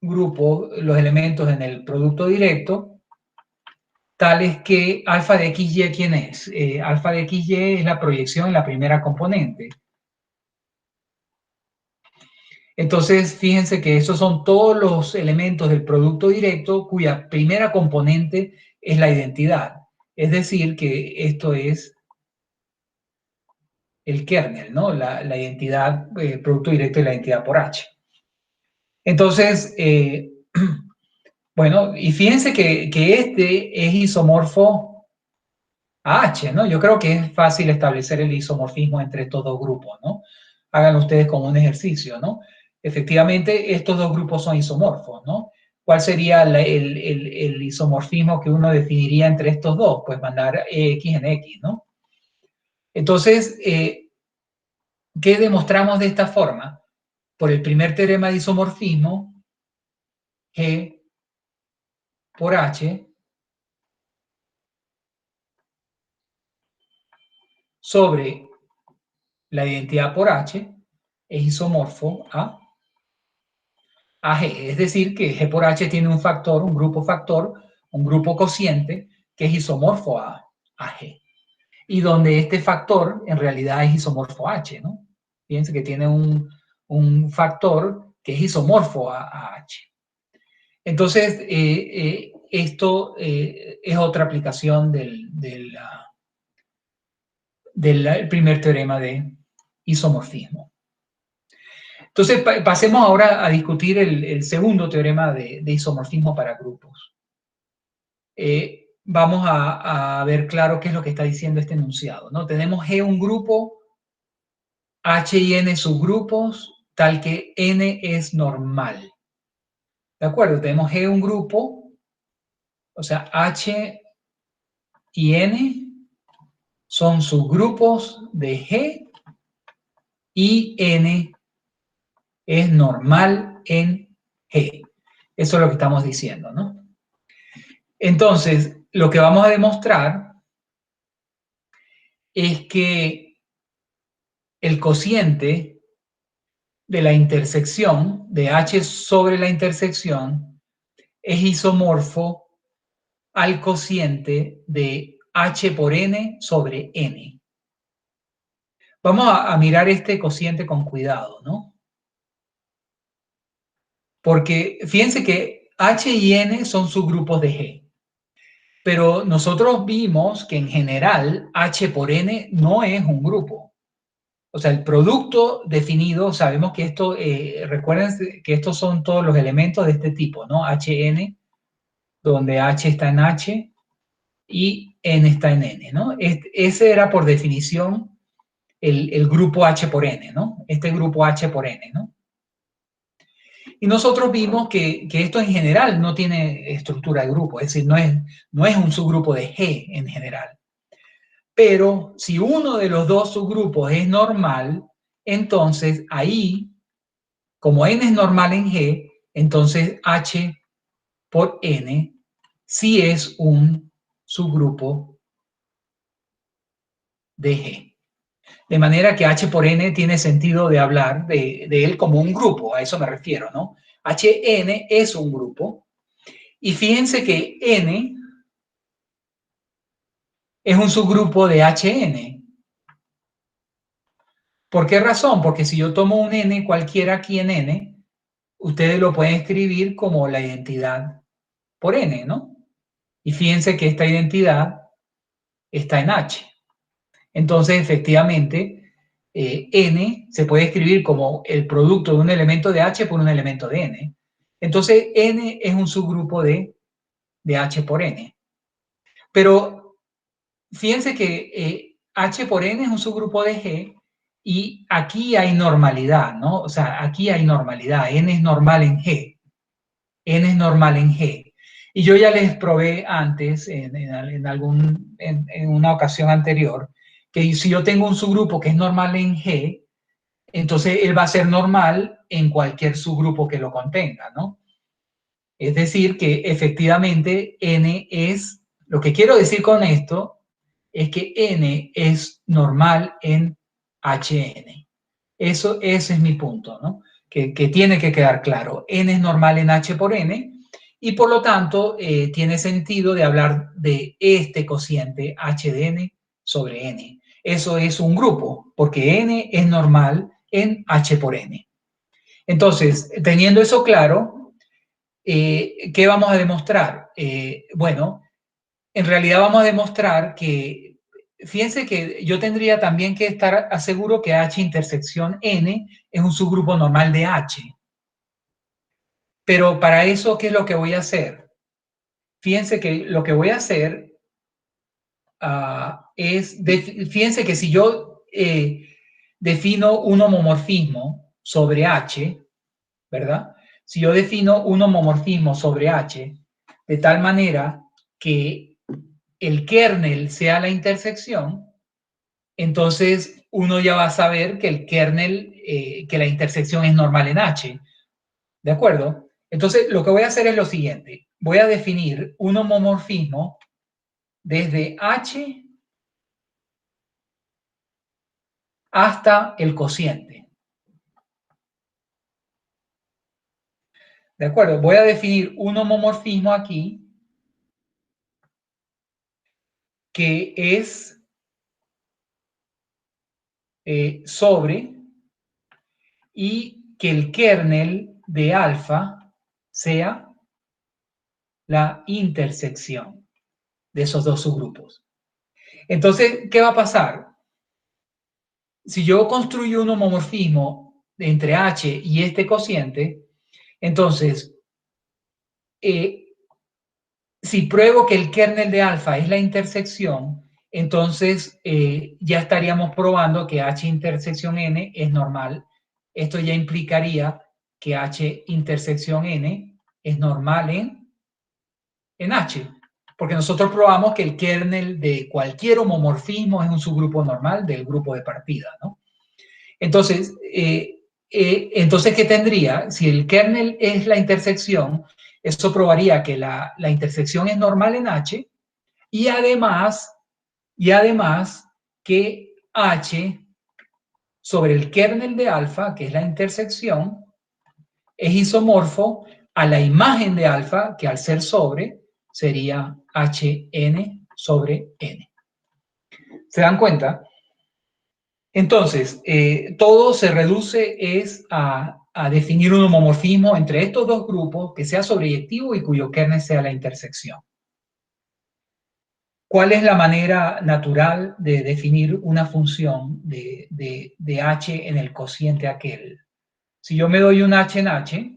grupos, los elementos en el producto directo, tales que alfa de XY, ¿quién es? Alfa de XY es la proyección en la primera componente. Entonces, fíjense que esos son todos los elementos del producto directo cuya primera componente es la identidad. Es decir, que esto es el kernel, ¿no? La identidad, producto directo y la identidad por H. Entonces, bueno, y fíjense que este es isomorfo a H, ¿no? Yo creo que es fácil establecer el isomorfismo entre estos dos grupos, ¿no? Háganlo ustedes como un ejercicio, ¿no? Efectivamente, estos dos grupos son isomorfos, ¿no? ¿Cuál sería el isomorfismo que uno definiría entre estos dos? Pues mandar X en X, ¿no? Entonces, ¿qué demostramos de esta forma? Por el primer teorema de isomorfismo, G por H sobre la identidad por H es isomorfo a G. Es decir, que G por H tiene un factor, un grupo cociente que es isomorfo a G. Y donde este factor en realidad es isomorfo a H, ¿no? Fíjense que tiene un factor que es isomorfo a H. Entonces, esto es otra aplicación del primer teorema de isomorfismo. Entonces, pasemos ahora a discutir el segundo teorema de isomorfismo para grupos. Vamos a ver claro qué es lo que está diciendo este enunciado, ¿no? Tenemos G un grupo, H y N subgrupos, tal que N es normal. ¿De acuerdo? Tenemos G un grupo, o sea, H y N son subgrupos de G y N es normal en G. Eso es lo que estamos diciendo, ¿no? Entonces, lo que vamos a demostrar es que el cociente de la intersección de H sobre la intersección es isomorfo al cociente de H por N sobre N. Vamos a mirar este cociente con cuidado, ¿no? Porque fíjense que H y N son subgrupos de G. Pero nosotros vimos que en general H por N no es un grupo. O sea, el producto definido, sabemos que esto, recuerden que estos son todos los elementos de este tipo, ¿no? HN, donde H está en H y N está en N, ¿no? Ese era por definición el grupo H por N, ¿no? Este grupo H por N, ¿no? Y nosotros vimos que esto en general no tiene estructura de grupo, es decir, no es un subgrupo de G en general. Pero si uno de los dos subgrupos es normal, entonces ahí, como N es normal en G, entonces H por N sí es un subgrupo de G. De manera que H por N tiene sentido de hablar de él como un grupo, a eso me refiero, ¿no? HN es un grupo. Y fíjense que N es un subgrupo de HN. ¿Por qué razón? Porque si yo tomo un N cualquiera aquí en N, ustedes lo pueden escribir como la identidad por N, ¿no? Y fíjense que esta identidad está en H. Entonces, efectivamente, N se puede escribir como el producto de un elemento de H por un elemento de N. Entonces, N es un subgrupo de H por N. Pero fíjense que H por N es un subgrupo de G y aquí hay normalidad, ¿no? O sea, aquí hay normalidad. N es normal en G. N es normal en G. Y yo ya les probé antes, en una ocasión anterior, que si yo tengo un subgrupo que es normal en G, entonces él va a ser normal en cualquier subgrupo que lo contenga, ¿no? Es decir, que efectivamente N es, lo que quiero decir con esto es que N es normal en HN. Ese es mi punto, ¿no? Que tiene que quedar claro. N es normal en H por N y por lo tanto tiene sentido de hablar de este cociente H de N sobre N. Eso es un grupo, porque N es normal en H por N. Entonces, teniendo eso claro, ¿qué vamos a demostrar? Bueno, en realidad vamos a demostrar que, fíjense que yo tendría también que estar seguro que H intersección N es un subgrupo normal de H. Pero para eso, ¿qué es lo que voy a hacer? Fíjense que lo que voy a hacer fíjense que si yo defino un homomorfismo sobre H, ¿verdad? Si yo defino un homomorfismo sobre H de tal manera que el kernel sea la intersección, entonces uno ya va a saber que el kernel, que la intersección es normal en H. ¿De acuerdo? Entonces lo que voy a hacer es lo siguiente. Voy a definir un homomorfismo desde H hasta el cociente. ¿De acuerdo? Voy a definir un homomorfismo aquí que es sobre y que el kernel de alfa sea la intersección de esos dos subgrupos. Entonces, ¿qué va a pasar? Si yo construyo un homomorfismo entre H y este cociente, entonces, si pruebo que el kernel de alfa es la intersección, entonces ya estaríamos probando que H intersección N es normal. Esto ya implicaría que H intersección N es normal en H, porque nosotros probamos que el kernel de cualquier homomorfismo es un subgrupo normal del grupo de partida, ¿no? Entonces, entonces, ¿qué tendría? Si el kernel es la intersección, eso probaría que la intersección es normal en H y además que H sobre el kernel de alfa, que es la intersección, es isomorfo a la imagen de alfa, que al ser sobre sería Hn sobre n. ¿Se dan cuenta? Entonces, todo se reduce a definir un homomorfismo entre estos dos grupos que sea sobreyectivo y cuyo kernel sea la intersección. ¿Cuál es la manera natural de definir una función de h en el cociente aquel? Si yo me doy un h en h,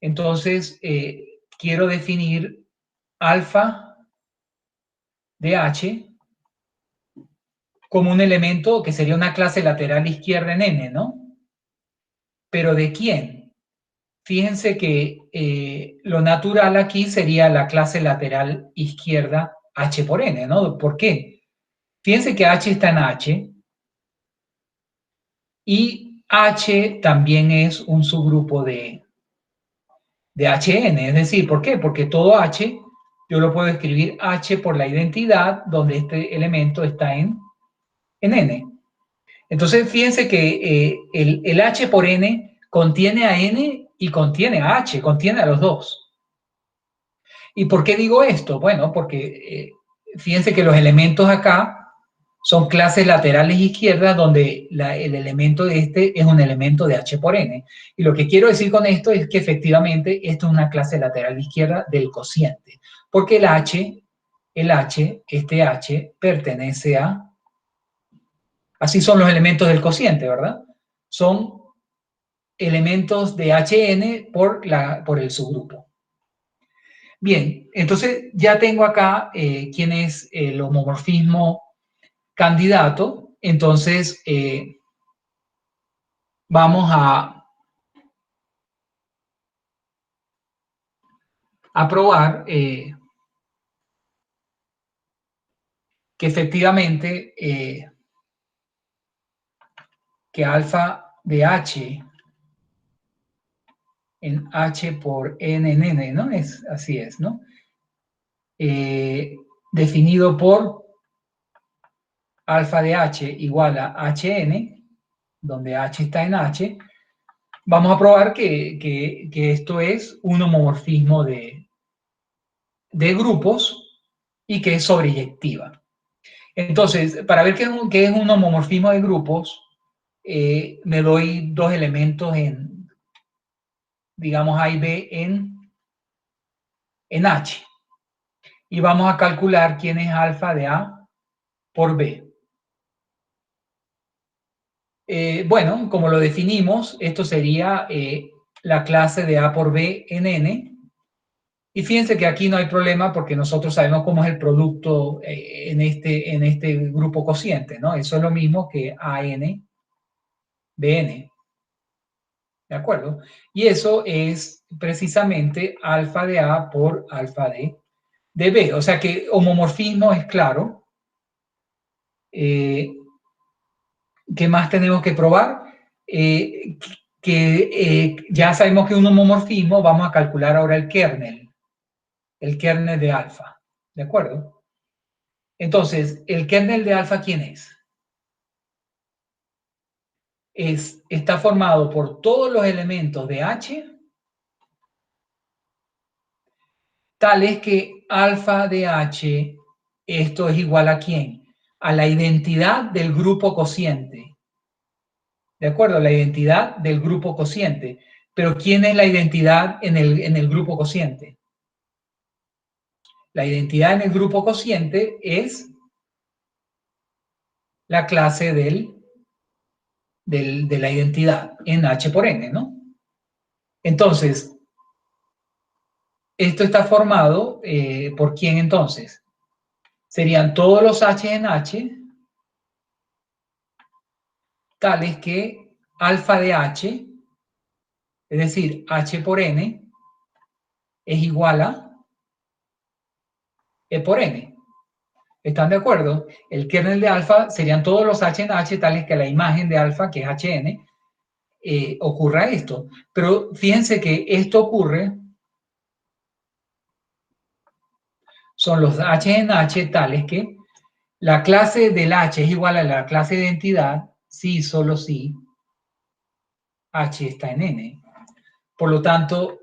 entonces quiero definir alfa de h como un elemento que sería una clase lateral izquierda en n, ¿no? ¿Pero de quién? Fíjense que lo natural aquí sería la clase lateral izquierda h por n, ¿no? ¿Por qué? Fíjense que h está en h y h también es un subgrupo de Hn, es decir, ¿por qué? Porque todo h yo lo puedo escribir h por la identidad donde este elemento está en n. Entonces, fíjense que el h por n contiene a n y contiene a h, contiene a los dos. ¿Y por qué digo esto? Bueno, porque fíjense que los elementos acá son clases laterales izquierdas donde el elemento de este es un elemento de h por n. Y lo que quiero decir con esto es que efectivamente esto es una clase lateral izquierda del cociente, porque este h pertenece a... Así son los elementos del cociente, ¿verdad? Son elementos de Hn por el subgrupo. Bien, entonces ya tengo acá quién es el homomorfismo candidato. Entonces vamos a probar que efectivamente que alfa de h en h por n en n, ¿no? Así es, ¿no? Definido por alfa de h igual a hn, donde h está en h, vamos a probar que esto es un homomorfismo de grupos y que es sobreyectiva. Entonces, para ver qué es un homomorfismo de grupos, me doy dos elementos digamos, A y B en H. Y vamos a calcular quién es alfa de A por B. Bueno, como lo definimos, esto sería la clase de A por B en N. Y fíjense que aquí no hay problema porque nosotros sabemos cómo es el producto en este grupo cociente, ¿no? Eso es lo mismo que AN BN. ¿De acuerdo? Y eso es precisamente alfa de A por alfa de B. O sea que homomorfismo es claro. ¿Qué más tenemos que probar? Ya sabemos que un homomorfismo, vamos a calcular ahora el kernel de alfa. ¿De acuerdo? Entonces, ¿el kernel de alfa quién es? está formado por todos los elementos de H, tales que alfa de H, esto es igual ¿a quién? A la identidad del grupo cociente. ¿De acuerdo? La identidad del grupo cociente. Pero ¿quién es la identidad en el grupo cociente? La identidad en el grupo cociente es la clase de la identidad en H por N, ¿no? Entonces, esto está formado ¿por quién entonces? Serían todos los H en H, tales que alfa de H, es decir, H por N, es igual a E por N. ¿Están de acuerdo? El kernel de alfa serían todos los H en H, tales que la imagen de alfa, que es HN, ocurra esto. Pero fíjense que esto ocurre, son los H en H tales que la clase del H es igual a la clase de identidad si, solo si H está en N. Por lo tanto,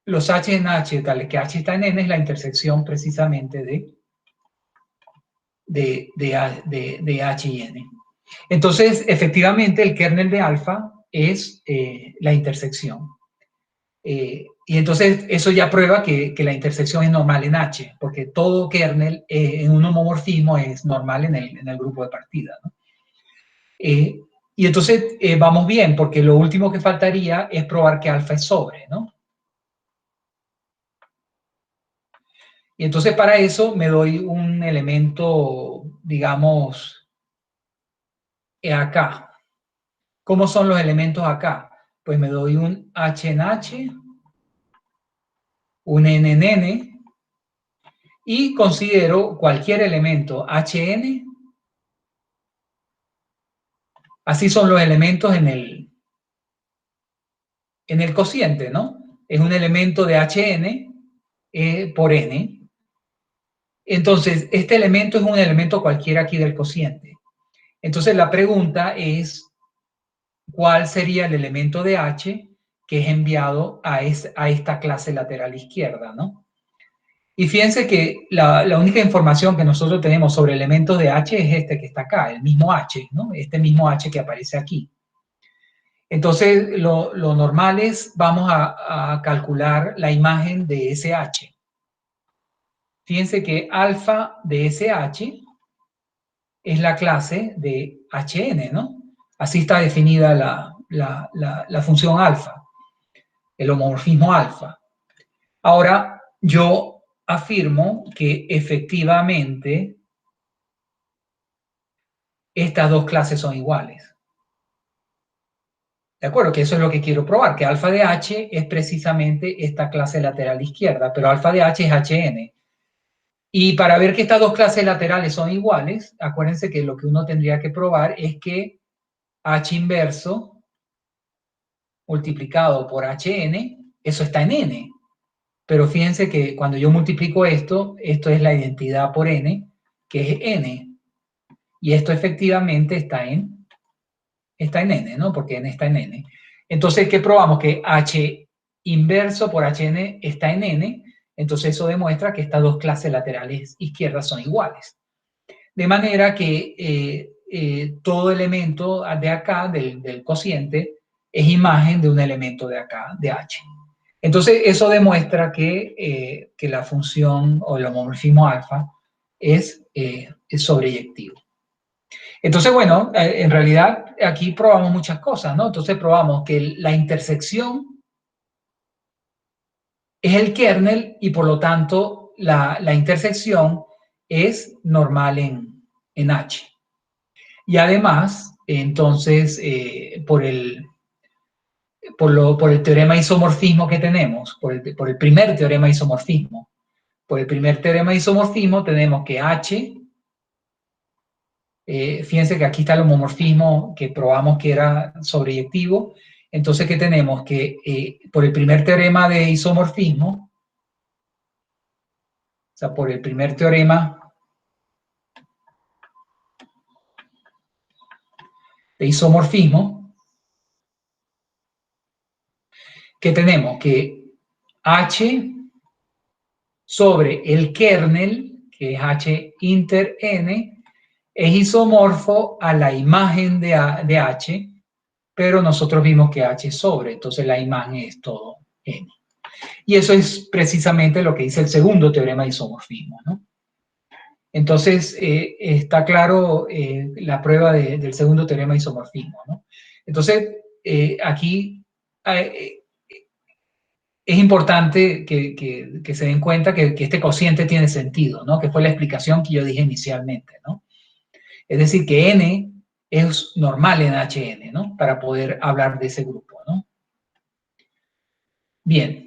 los H en H tales que H está en N es la intersección precisamente de H y N. Entonces, efectivamente, el kernel de alfa es la intersección. Y entonces eso ya prueba que la intersección es normal en H, porque todo kernel en un homomorfismo es normal en el grupo de partida, ¿no? Y entonces vamos bien, porque lo último que faltaría es probar que alfa es sobre, ¿no? Y entonces para eso me doy un elemento, digamos, acá. ¿Cómo son los elementos acá? Pues me doy un H en H, un N en N, y considero cualquier elemento Hn. Así son los elementos en el cociente, ¿no? Es un elemento de Hn por n. Entonces, este elemento es un elemento cualquiera aquí del cociente. Entonces, la pregunta es, ¿cuál sería el elemento de H que es enviado a esta clase lateral izquierda, ¿no? Y fíjense que la única información que nosotros tenemos sobre elementos de H es este que está acá, el mismo H, ¿no? Este mismo H que aparece aquí. Entonces, lo normal es, vamos a calcular la imagen de ese H. Fíjense que alfa de ese H es la clase de Hn, ¿no? Así está definida la función alfa, el homomorfismo alfa. Ahora, yo afirmo que efectivamente estas dos clases son iguales. ¿De acuerdo? Que eso es lo que quiero probar, que alfa de H es precisamente esta clase lateral izquierda, pero alfa de H es Hn. Y para ver que estas dos clases laterales son iguales, acuérdense que lo que uno tendría que probar es que H inverso multiplicado por Hn, eso está en N. Pero fíjense que cuando yo multiplico esto es la identidad por N, que es N. Y esto efectivamente está en N, ¿no? Porque N está en N. Entonces, ¿qué probamos? Que H inverso por Hn está en N. Entonces, eso demuestra que estas dos clases laterales izquierdas son iguales. De manera que todo elemento de acá, del cociente, es imagen de un elemento de acá, de H. Entonces, eso demuestra que la función o el homomorfismo alfa es sobreyectivo. Entonces, bueno, en realidad aquí probamos muchas cosas, ¿no? Entonces probamos que la intersección es el kernel y por lo tanto la intersección es normal en H. Y además, entonces, por el teorema de isomorfismo que tenemos, por el primer teorema de isomorfismo, por el primer teorema de isomorfismo tenemos que H, fíjense que aquí está el homomorfismo que probamos que era sobreyectivo. Entonces, ¿qué tenemos? Que por el primer teorema de isomorfismo, o sea, por el primer teorema de isomorfismo, que tenemos que H sobre el kernel, que es H inter N, es isomorfo a la imagen de H, pero nosotros vimos que H es sobre, entonces la imagen es todo N. Y eso es precisamente lo que dice el segundo teorema de isomorfismo, ¿no? Entonces, está claro la prueba del segundo teorema de isomorfismo, ¿no? Entonces, aquí es importante que se den cuenta que este cociente tiene sentido, ¿no? Que fue la explicación que yo dije inicialmente, ¿no? Es decir, que N es normal en Hn, ¿no? Para poder hablar de ese grupo, ¿no? Bien.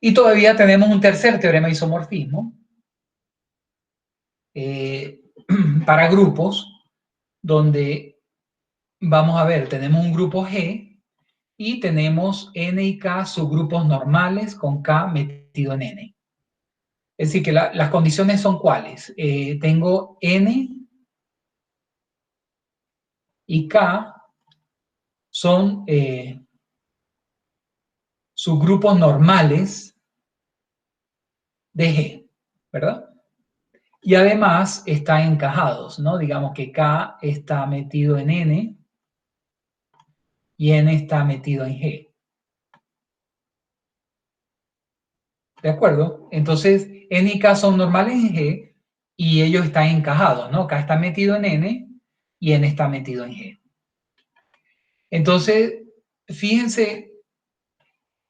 Y todavía tenemos un tercer teorema de isomorfismo para grupos, donde vamos a ver, tenemos un grupo G y tenemos N y K subgrupos normales con K metido en N. Es decir, que las condiciones son cuáles. Tengo N y K son subgrupos normales de G, ¿verdad? Y además están encajados, ¿no? Digamos que K está metido en N y N está metido en G. ¿De acuerdo? Entonces, N y K son normales en G y ellos están encajados, ¿no? K está metido en N y N está metido en G. Entonces, fíjense,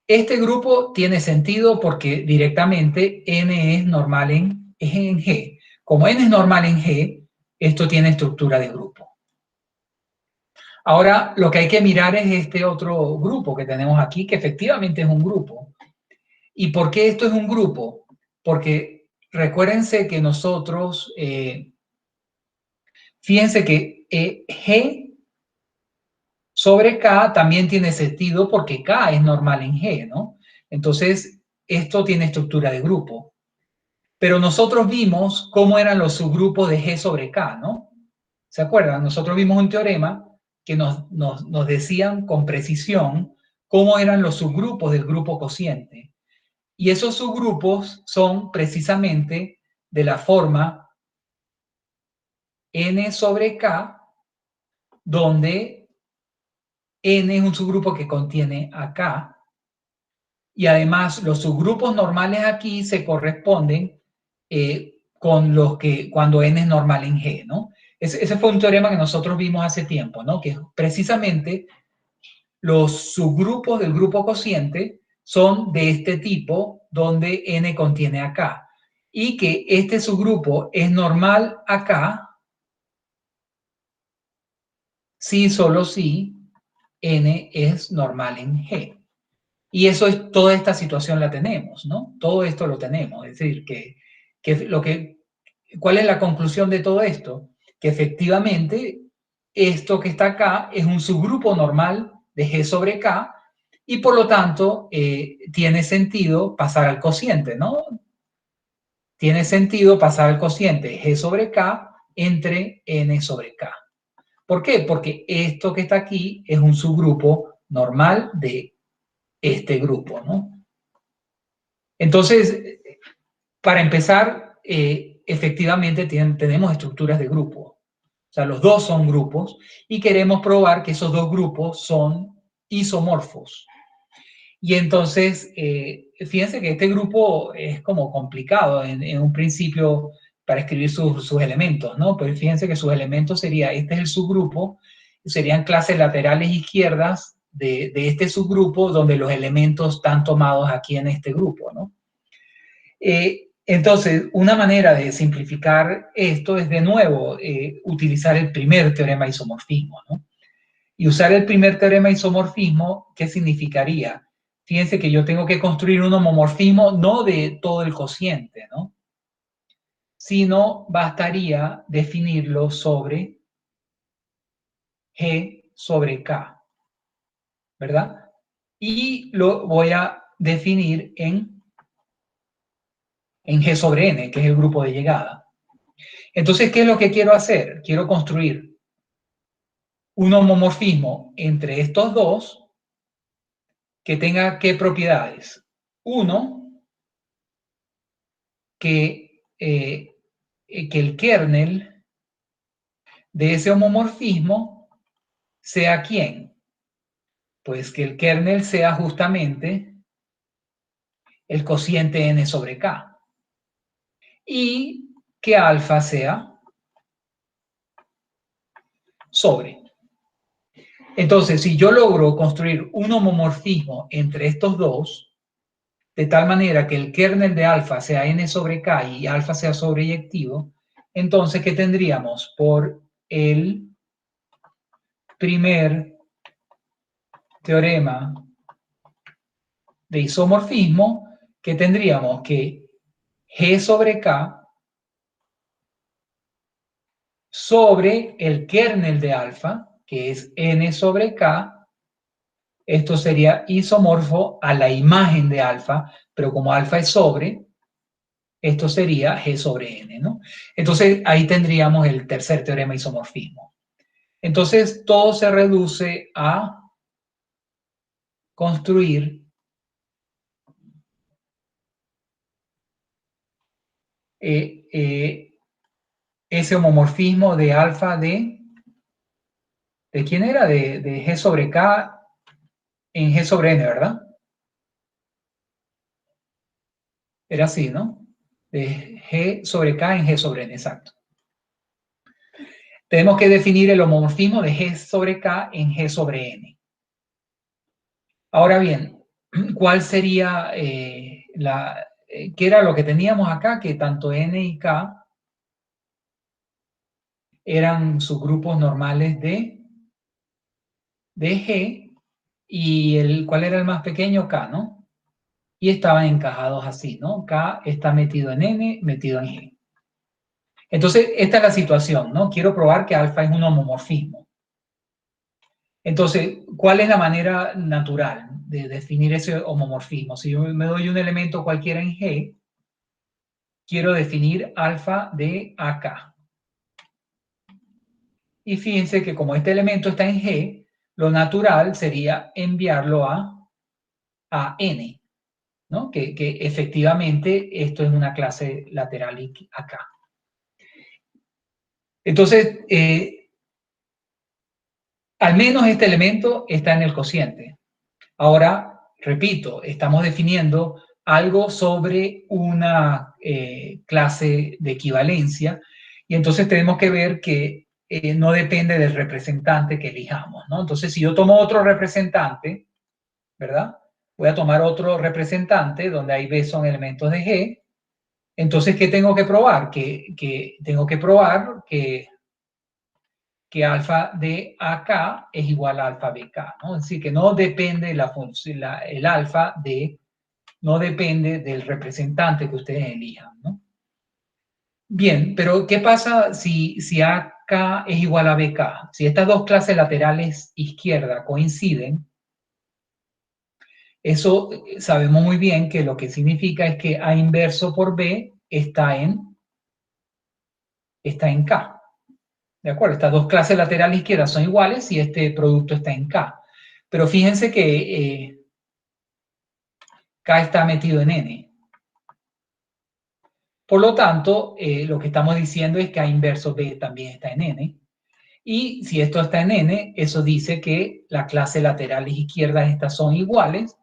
este grupo tiene sentido porque directamente N es normal en G. Como N es normal en G, esto tiene estructura de grupo. Ahora, lo que hay que mirar es este otro grupo que tenemos aquí, que efectivamente es un grupo. ¿Y por qué esto es un grupo? Porque recuérdense que nosotros, fíjense que G sobre K también tiene sentido porque K es normal en G, ¿no? Entonces, esto tiene estructura de grupo. Pero nosotros vimos cómo eran los subgrupos de G sobre K, ¿no? ¿Se acuerdan? Nosotros vimos un teorema que nos decían con precisión cómo eran los subgrupos del grupo cociente. Y esos subgrupos son precisamente de la forma N sobre K, donde N es un subgrupo que contiene a K, y además los subgrupos normales aquí se corresponden con los que cuando N es normal en G, ¿no? Ese fue un teorema que nosotros vimos hace tiempo, ¿no? Que precisamente los subgrupos del grupo cociente son de este tipo, donde N contiene a K, y que este subgrupo es normal acá, si solo si N es normal en G. Y eso es, toda esta situación la tenemos, ¿no? Todo esto lo tenemos. Es decir, ¿cuál es la conclusión de todo esto? Que efectivamente esto que está acá es un subgrupo normal de G sobre K y por lo tanto tiene sentido pasar al cociente, ¿no? Tiene sentido pasar al cociente G sobre K entre N sobre K. ¿Por qué? Porque esto que está aquí es un subgrupo normal de este grupo, ¿no? Entonces, para empezar, efectivamente tenemos estructuras de grupo. O sea, los dos son grupos y queremos probar que esos dos grupos son isomorfos. Y entonces, fíjense que este grupo es como complicado en un principio para escribir sus elementos, ¿no? Pero fíjense que sus elementos sería, este es el subgrupo, serían clases laterales izquierdas de este subgrupo donde los elementos están tomados aquí en este grupo, ¿no? Entonces, una manera de simplificar esto es de nuevo utilizar el primer teorema de isomorfismo, ¿no? Y usar el primer teorema de isomorfismo, ¿qué significaría? Fíjense que yo tengo que construir un homomorfismo no de todo el cociente, ¿no? Sino bastaría definirlo sobre G sobre K, ¿verdad? Y lo voy a definir en G sobre N, que es el grupo de llegada. Entonces, ¿qué es lo que quiero hacer? Quiero construir un homomorfismo entre estos dos que tenga ¿qué propiedades? Uno, que el kernel de ese homomorfismo sea ¿quién? Pues que el kernel sea justamente el cociente n sobre k. Y que alfa sea sobre. Entonces, si yo logro construir un homomorfismo entre estos dos, de tal manera que el kernel de alfa sea n sobre k y alfa sea sobreyectivo, entonces, ¿qué tendríamos? Por el primer teorema de isomorfismo, que tendríamos que G sobre K sobre el kernel de alfa, que es n sobre K, esto sería isomorfo a la imagen de alfa, pero como alfa es sobre, esto sería G sobre n, ¿no? Entonces ahí tendríamos el tercer teorema de isomorfismo. Entonces todo se reduce a construir ese homomorfismo de alfa ¿de quién era? De G sobre K en G sobre N, ¿verdad? Era así, ¿no? De G sobre K en G sobre N, exacto. Tenemos que definir el homomorfismo de G sobre K en G sobre N. Ahora bien, ¿cuál sería qué era lo que teníamos acá? Que tanto N y K eran subgrupos normales de G, y ¿cuál era el más pequeño? K, ¿no? Y estaban encajados así, ¿no? K está metido en N, metido en G. Entonces, esta es la situación, ¿no? Quiero probar que alfa es un homomorfismo. Entonces, ¿cuál es la manera natural de definir ese homomorfismo? Si yo me doy un elemento cualquiera en G, quiero definir alfa de AK. Y fíjense que como este elemento está en G, lo natural sería enviarlo a N, ¿no? Que efectivamente esto es una clase lateral acá. Entonces, al menos este elemento está en el cociente. Ahora, repito, estamos definiendo algo sobre una clase de equivalencia, y entonces tenemos que ver que no depende del representante que elijamos, ¿no? Entonces, si yo tomo otro representante, ¿verdad? Voy a tomar otro representante donde ahí B son elementos de G. Entonces, ¿qué tengo que probar? Que tengo que probar que alfa de AK es igual a alfa BK, ¿no? Es decir, que no depende la función, el alfa no depende del representante que ustedes elijan, ¿no? Bien, pero ¿qué pasa si AK es igual a BK? Si estas dos clases laterales izquierda coinciden, eso sabemos muy bien que lo que significa es que A inverso por B está en K. ¿De acuerdo? Estas dos clases laterales izquierdas son iguales y este producto está en K. Pero fíjense que K está metido en N. Por lo tanto, lo que estamos diciendo es que A inverso B también está en N. Y si esto está en N, eso dice que las clases laterales izquierdas estas son iguales.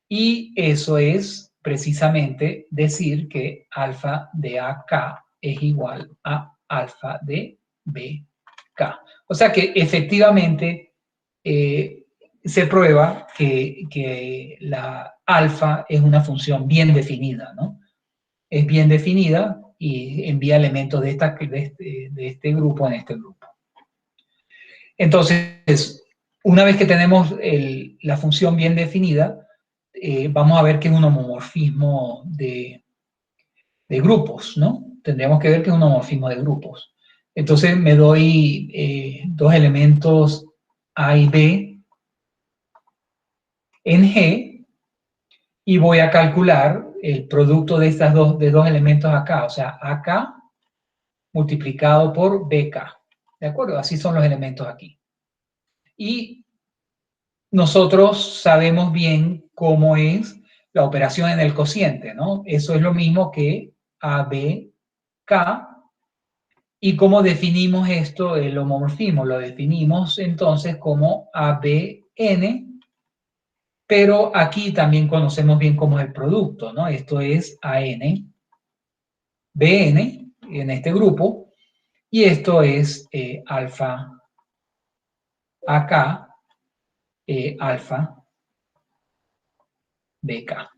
Y eso es precisamente decir que alfa de AK es igual a alfa de BK. O sea que efectivamente se prueba que la alfa es una función bien definida, ¿no? Es bien definida y envía elementos de este grupo en este grupo. Entonces, una vez que tenemos la función bien definida, vamos a ver que es un homomorfismo de grupos, ¿no? Tendríamos que ver que es un homomorfismo de grupos. Entonces me doy dos elementos A y B en G y voy a calcular el producto de dos elementos acá, o sea, AK multiplicado por BK. ¿De acuerdo? Así son los elementos aquí. Y nosotros sabemos bien cómo es la operación en el cociente, ¿no? Eso es lo mismo que ABK. ¿Y cómo definimos esto, el homomorfismo? Lo definimos entonces como ABN, pero aquí también conocemos bien cómo es el producto, ¿no? Esto es AN, BN en este grupo, y esto es alfa AK, alfa BK.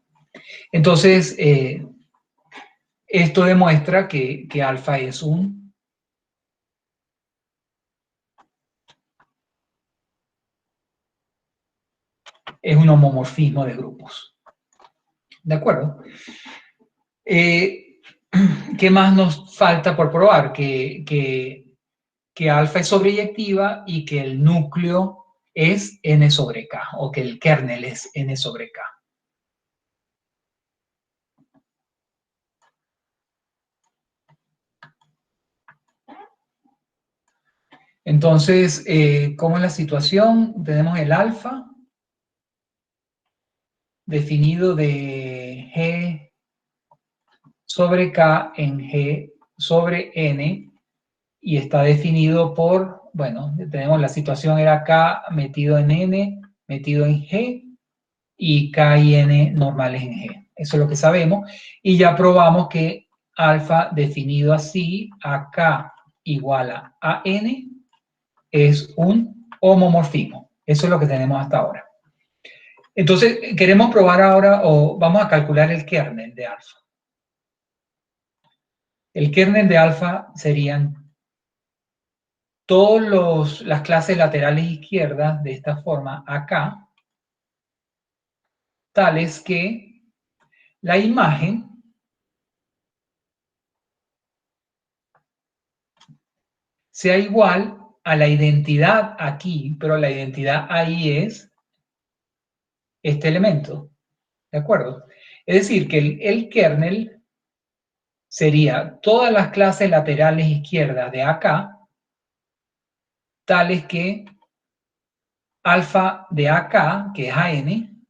Entonces, esto demuestra que alfa es un homomorfismo de grupos. ¿De acuerdo? ¿Qué más nos falta por probar? Que alfa es sobreyectiva y que el núcleo es n sobre k, o que el kernel es n sobre k. Entonces, ¿cómo es la situación? Tenemos el alfa definido de G sobre K en G sobre N, y está definido por, bueno, tenemos la situación era K metido en N, metido en G, y K y N normales en G. Eso es lo que sabemos. Y ya probamos que alfa definido así, AK igual a N, es un homomorfismo. Eso es lo que tenemos hasta ahora. Entonces, queremos probar ahora, o vamos a calcular el kernel de alfa. El kernel de alfa serían todas las clases laterales izquierdas de esta forma acá, tales que la imagen sea igual a la identidad aquí, pero la identidad ahí es este elemento, ¿de acuerdo? Es decir, que el kernel sería todas las clases laterales izquierdas de acá, tales que alfa de acá, que es AN,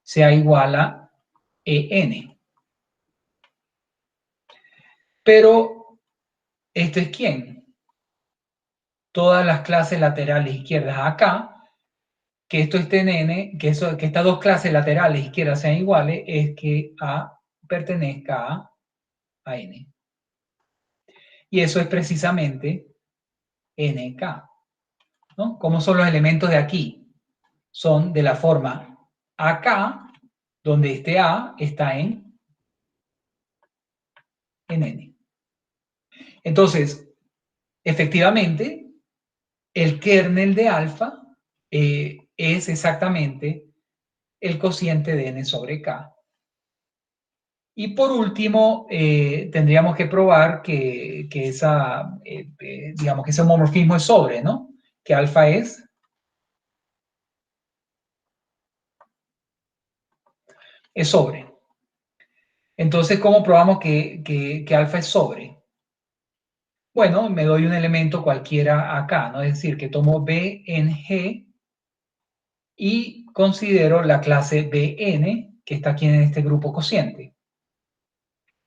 sea igual a EN. Pero, ¿esto es quién? Todas las clases laterales izquierdas acá, que esto esté en N, que estas dos clases laterales izquierdas sean iguales, es que A pertenezca a N. Y eso es precisamente NK, ¿no? ¿Cómo son los elementos de aquí? Son de la forma AK, donde este A está en N. Entonces, efectivamente, el kernel de alfa es exactamente el cociente de n sobre k. Y por último, tendríamos que probar que digamos que ese homomorfismo es sobre, ¿no? Que alfa es sobre. Entonces, ¿cómo probamos que alfa es sobre? Bueno, me doy un elemento cualquiera acá, ¿no? Es decir, que tomo B en G y considero la clase Bn, que está aquí en este grupo cociente.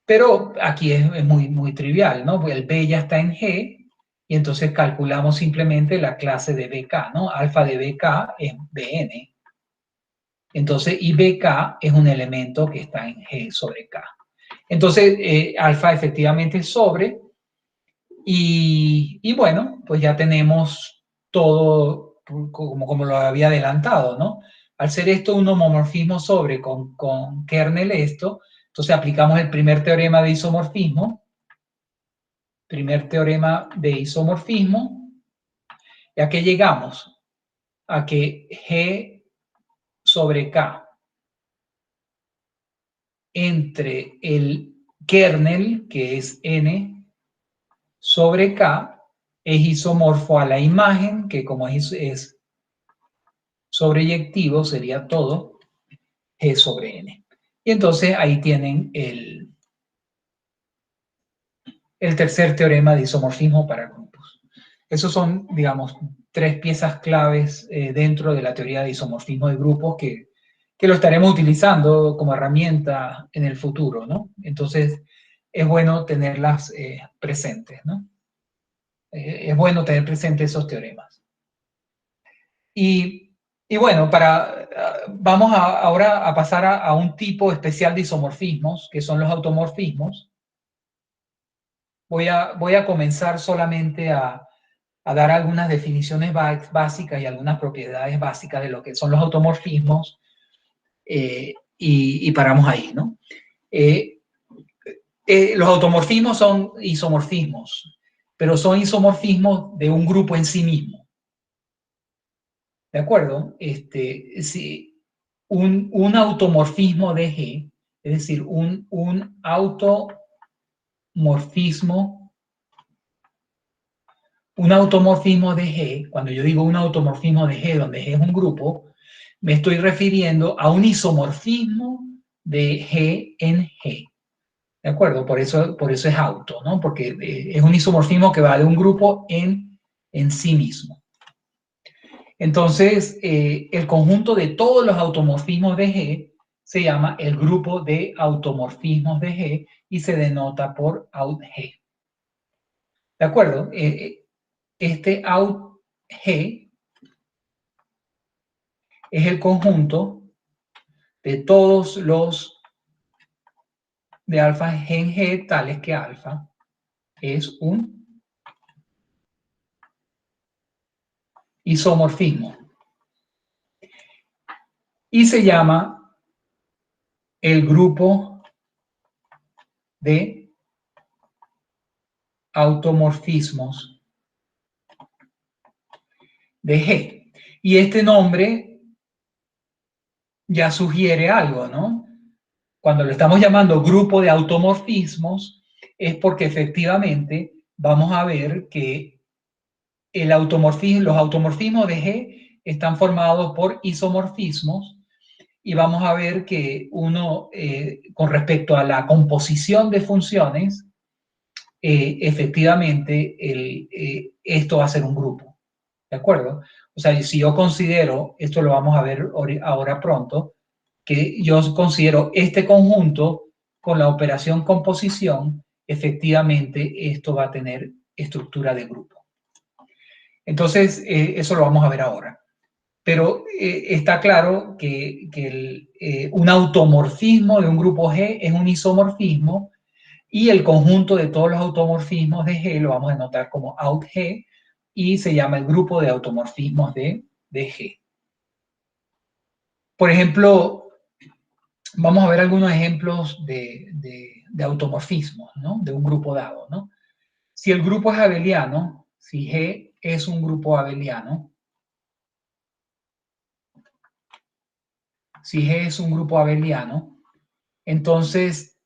Pero aquí es muy trivial, ¿no? El B ya está en G, y entonces calculamos simplemente la clase de BK, ¿no? Alfa de BK es Bn. Entonces, y BK es un elemento que está en G sobre K. Entonces, alfa efectivamente es sobre, y bueno, pues ya tenemos todo como lo había adelantado, ¿no? Al ser esto un homomorfismo sobre con kernel esto, entonces aplicamos el primer teorema de isomorfismo, ¿y a qué llegamos? A que G sobre K entre el kernel, que es N sobre K, es isomorfo a la imagen, que como es sobreyectivo, sería todo G sobre N. Y entonces ahí tienen el tercer teorema de isomorfismo para grupos. Esos son, digamos, tres piezas claves dentro de la teoría de isomorfismo de grupos que lo estaremos utilizando como herramienta en el futuro, ¿no? Entonces, es bueno tenerlas presentes, ¿no? Es bueno tener presentes esos teoremas. Y bueno, vamos ahora a pasar a un tipo especial de isomorfismos, que son los automorfismos. Voy a comenzar solamente a dar algunas definiciones básicas y algunas propiedades básicas de lo que son los automorfismos y paramos ahí, ¿no? Los automorfismos son isomorfismos, pero son isomorfismos de un grupo en sí mismo. ¿De acuerdo? Si un automorfismo de G, es decir, un automorfismo de G, cuando yo digo un automorfismo de G, donde G es un grupo, me estoy refiriendo a un isomorfismo de G en G. ¿De acuerdo? Por eso es auto, ¿no? Porque es un isomorfismo que va de un grupo en sí mismo. Entonces, el conjunto de todos los automorfismos de G se llama el grupo de automorfismos de G y se denota por aut-G. ¿De acuerdo? Este aut-G es el conjunto de todos los de alfa en G, tales que alfa es un isomorfismo. Y se llama el grupo de automorfismos de G. Y este nombre ya sugiere algo, ¿no? Cuando lo estamos llamando grupo de automorfismos, es porque efectivamente vamos a ver que los automorfismos de G están formados por isomorfismos y vamos a ver que con respecto a la composición de funciones, efectivamente esto va a ser un grupo, ¿de acuerdo? O sea, si yo considero, esto lo vamos a ver ahora pronto, que yo considero este conjunto con la operación composición, efectivamente esto va a tener estructura de grupo. Entonces, eso lo vamos a ver ahora. Pero está claro que un automorfismo de un grupo G es un isomorfismo y el conjunto de todos los automorfismos de G lo vamos a notar como aut-G y se llama el grupo de automorfismos de G. Por ejemplo, vamos a ver algunos ejemplos de automorfismos, ¿no? De un grupo dado, ¿no? Si el grupo es abeliano, si G es un grupo abeliano, entonces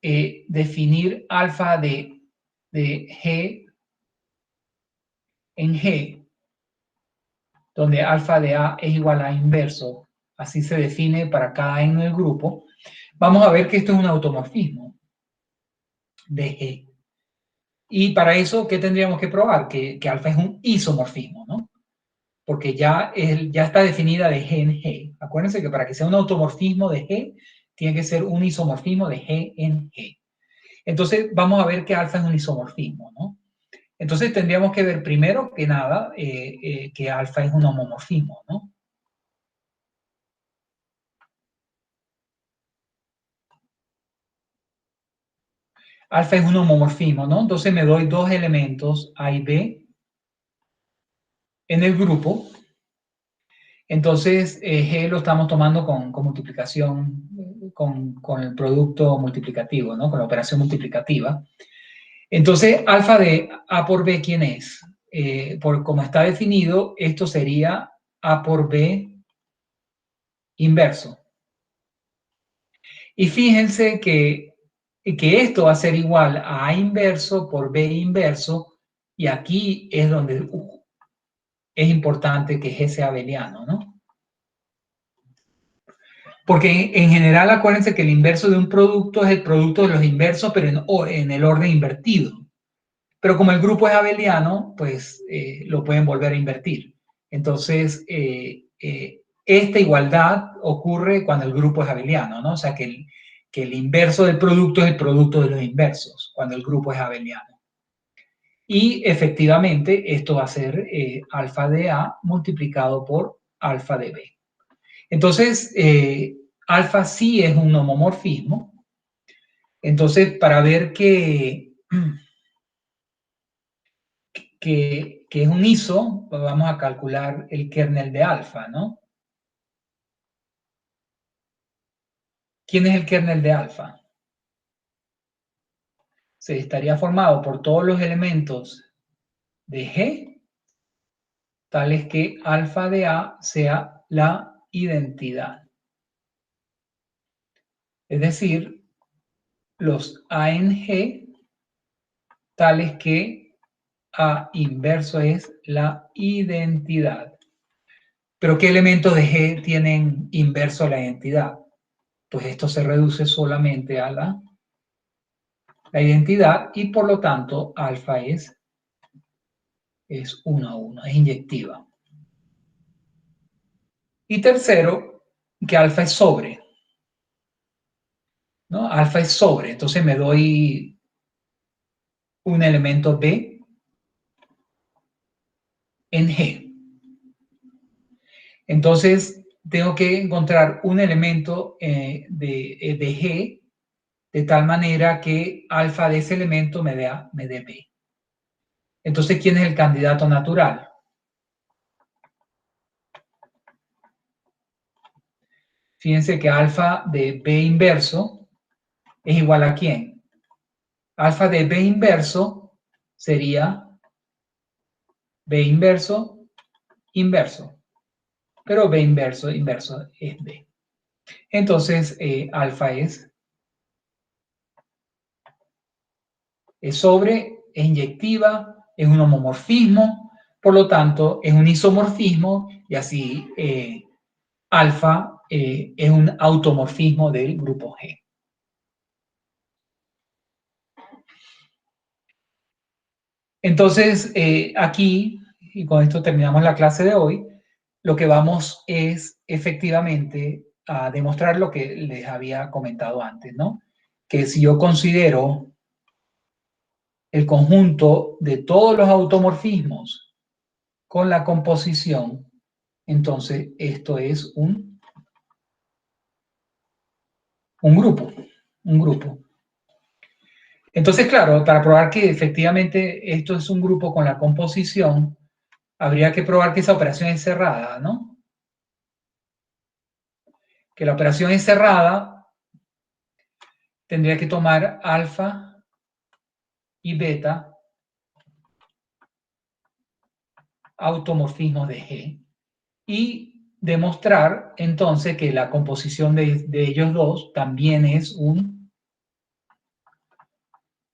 definir alfa de G en G, donde alfa de A es igual a inverso, así se define para cada n del grupo, vamos a ver que esto es un automorfismo de G. Y para eso, ¿qué tendríamos que probar? Que alfa es un isomorfismo, ¿no? Porque ya está definida de G en G. Acuérdense que para que sea un automorfismo de G, tiene que ser un isomorfismo de G en G. Entonces, vamos a ver que alfa es un isomorfismo, ¿no? Entonces, tendríamos que ver primero que nada que alfa es un homomorfismo, ¿no? Alfa es un homomorfismo, ¿no? Entonces, me doy dos elementos, A y B, en el grupo. Entonces, G lo estamos tomando con multiplicación, con el producto multiplicativo, ¿no? Con la operación multiplicativa. Entonces, alfa de A por B, ¿quién es? Como está definido, esto sería A por B inverso. Y fíjense que esto va a ser igual a A inverso por B inverso, y aquí es donde es importante que G sea abeliano, ¿no? Porque en general acuérdense que el inverso de un producto es el producto de los inversos, pero en el orden invertido. pero como el grupo es abeliano, pues lo pueden volver a invertir. Entonces, esta igualdad ocurre cuando el grupo es abeliano, ¿no? O sea, que el inverso del producto es el producto de los inversos, cuando el grupo es abeliano. Y efectivamente, esto va a ser alfa de A multiplicado por alfa de B. Entonces, alfa sí es un homomorfismo. Entonces, para ver que es un iso, vamos a calcular el kernel de alfa, ¿no? ¿Quién es el kernel de alfa? Se estaría formado por todos los elementos de G, tales que alfa de A sea la identidad. Es decir, los A en G, tales que A inverso es la identidad. ¿Pero qué elementos de G tienen inverso la identidad? Pues esto se reduce solamente a la identidad y por lo tanto alfa es 1 a 1, es inyectiva. Y tercero, que alfa es sobre, ¿no? Alfa es sobre, entonces me doy un elemento B en G. Entonces tengo que encontrar un elemento de G de tal manera que alfa de ese elemento me dé B. Entonces, ¿quién es el candidato natural? Fíjense que alfa de B inverso es igual a ¿quién? Alfa de B inverso sería B inverso, inverso. Pero B inverso, inverso es B. Entonces, alfa es sobre, es inyectiva, es un homomorfismo, por lo tanto, es un isomorfismo y así alfa es un automorfismo del grupo G. Entonces, aquí, y con esto terminamos la clase de hoy, lo que vamos es efectivamente a demostrar lo que les había comentado antes, ¿no? Que si yo considero el conjunto de todos los automorfismos con la composición, entonces esto es un grupo, un grupo. Entonces, claro, para probar que efectivamente esto es un grupo con la composición, habría que probar que esa operación es cerrada, ¿no? Que la operación es cerrada, tendría que tomar alfa y beta automorfismos de G y demostrar entonces que la composición de ellos dos también es un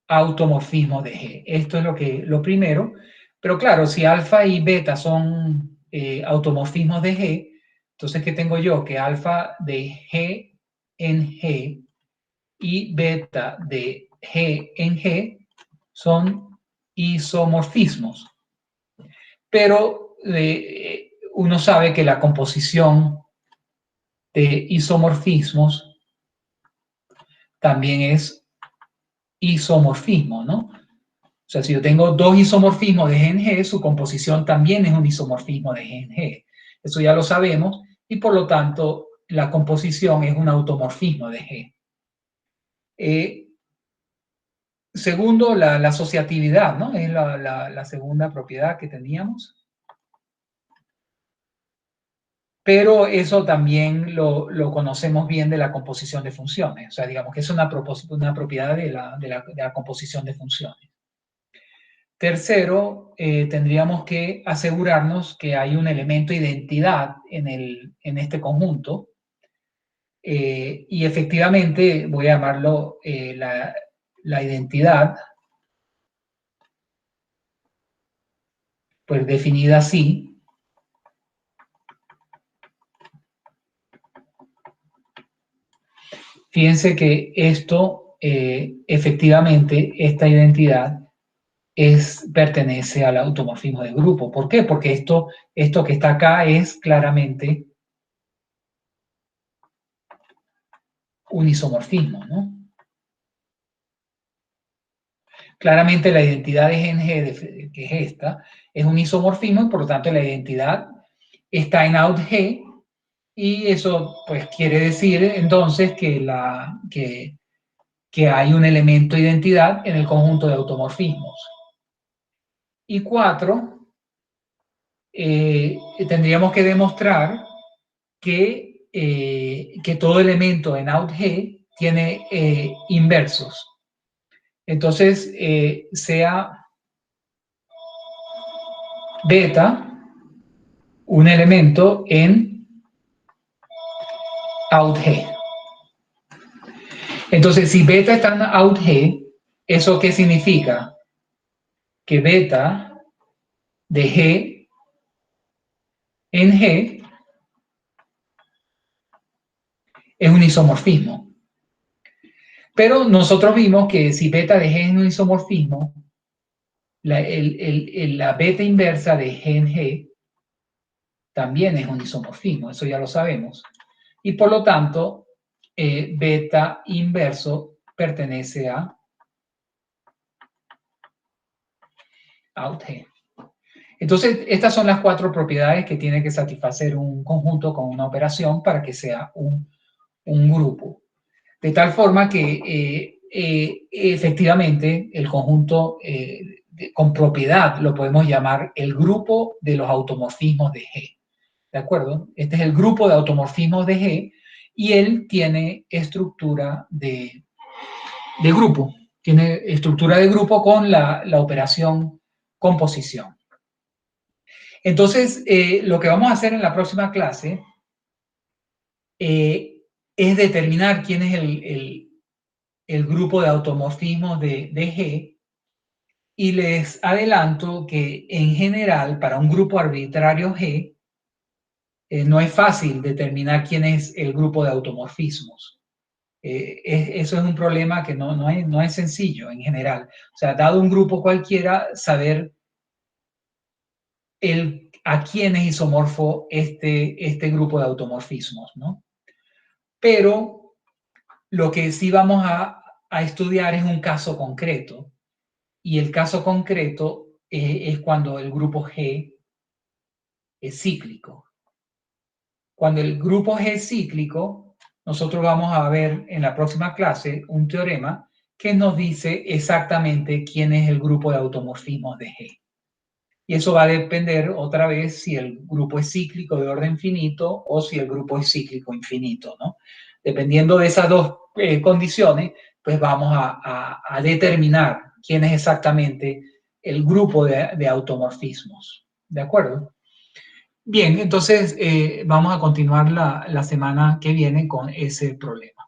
automorfismo de G. Esto es lo primero, pero claro, si alfa y beta son automorfismos de G, entonces ¿qué tengo yo? Que alfa de G en G y beta de G en G son isomorfismos. Pero uno sabe que la composición de isomorfismos también es isomorfismo, ¿no? O sea, si yo tengo dos isomorfismos de G en G, su composición también es un isomorfismo de G en G. Eso ya lo sabemos y por lo tanto la composición es un automorfismo de G. Segundo, la asociatividad, ¿no? Es la segunda propiedad que teníamos. Pero eso también lo conocemos bien de la composición de funciones. O sea, digamos que es una propiedad de la composición de funciones. Tercero, tendríamos que asegurarnos que hay un elemento identidad en este conjunto. Y efectivamente, voy a llamarlo la identidad, pues definida así. Fíjense que esto, efectivamente, esta identidad pertenece al automorfismo de grupo. ¿Por qué? Porque esto que está acá es claramente un isomorfismo, ¿no? Claramente la identidad de gen G, que es esta, es un isomorfismo y por lo tanto la identidad está en out G, y eso pues quiere decir entonces que hay un elemento de identidad en el conjunto de automorfismos. Y 4, tendríamos que demostrar que todo elemento en out G tiene inversos. Entonces, sea beta un elemento en out G. Entonces, si beta está en out G, ¿eso qué significa? Que beta de G en G es un isomorfismo. Pero nosotros vimos que si beta de G es un isomorfismo, la beta inversa de G en G también es un isomorfismo, eso ya lo sabemos. Y por lo tanto, beta inverso pertenece a out G. Entonces, estas son las 4 propiedades que tiene que satisfacer un conjunto con una operación para que sea un grupo. De tal forma que efectivamente el conjunto con propiedad lo podemos llamar el grupo de los automorfismos de G. ¿De acuerdo? Este es el grupo de automorfismos de G y él tiene estructura de grupo. Tiene estructura de grupo con la operación composición. Entonces, lo que vamos a hacer en la próxima clase es determinar quién es el grupo de automorfismos de G, y les adelanto que en general para un grupo arbitrario G no es fácil determinar quién es el grupo de automorfismos. Eso es un problema que no es sencillo en general. O sea, dado un grupo cualquiera, saber a quién es isomorfo este grupo de automorfismos, ¿no? Pero lo que sí vamos a estudiar es un caso concreto, y el caso concreto es cuando el grupo G es cíclico. Cuando el grupo G es cíclico, nosotros vamos a ver en la próxima clase un teorema que nos dice exactamente quién es el grupo de automorfismos de G. Y eso va a depender otra vez si el grupo es cíclico de orden finito o si el grupo es cíclico infinito, ¿no? Dependiendo de esas dos condiciones, pues vamos a determinar quién es exactamente el grupo de automorfismos. ¿De acuerdo? Bien, entonces vamos a continuar la semana que viene con ese problema.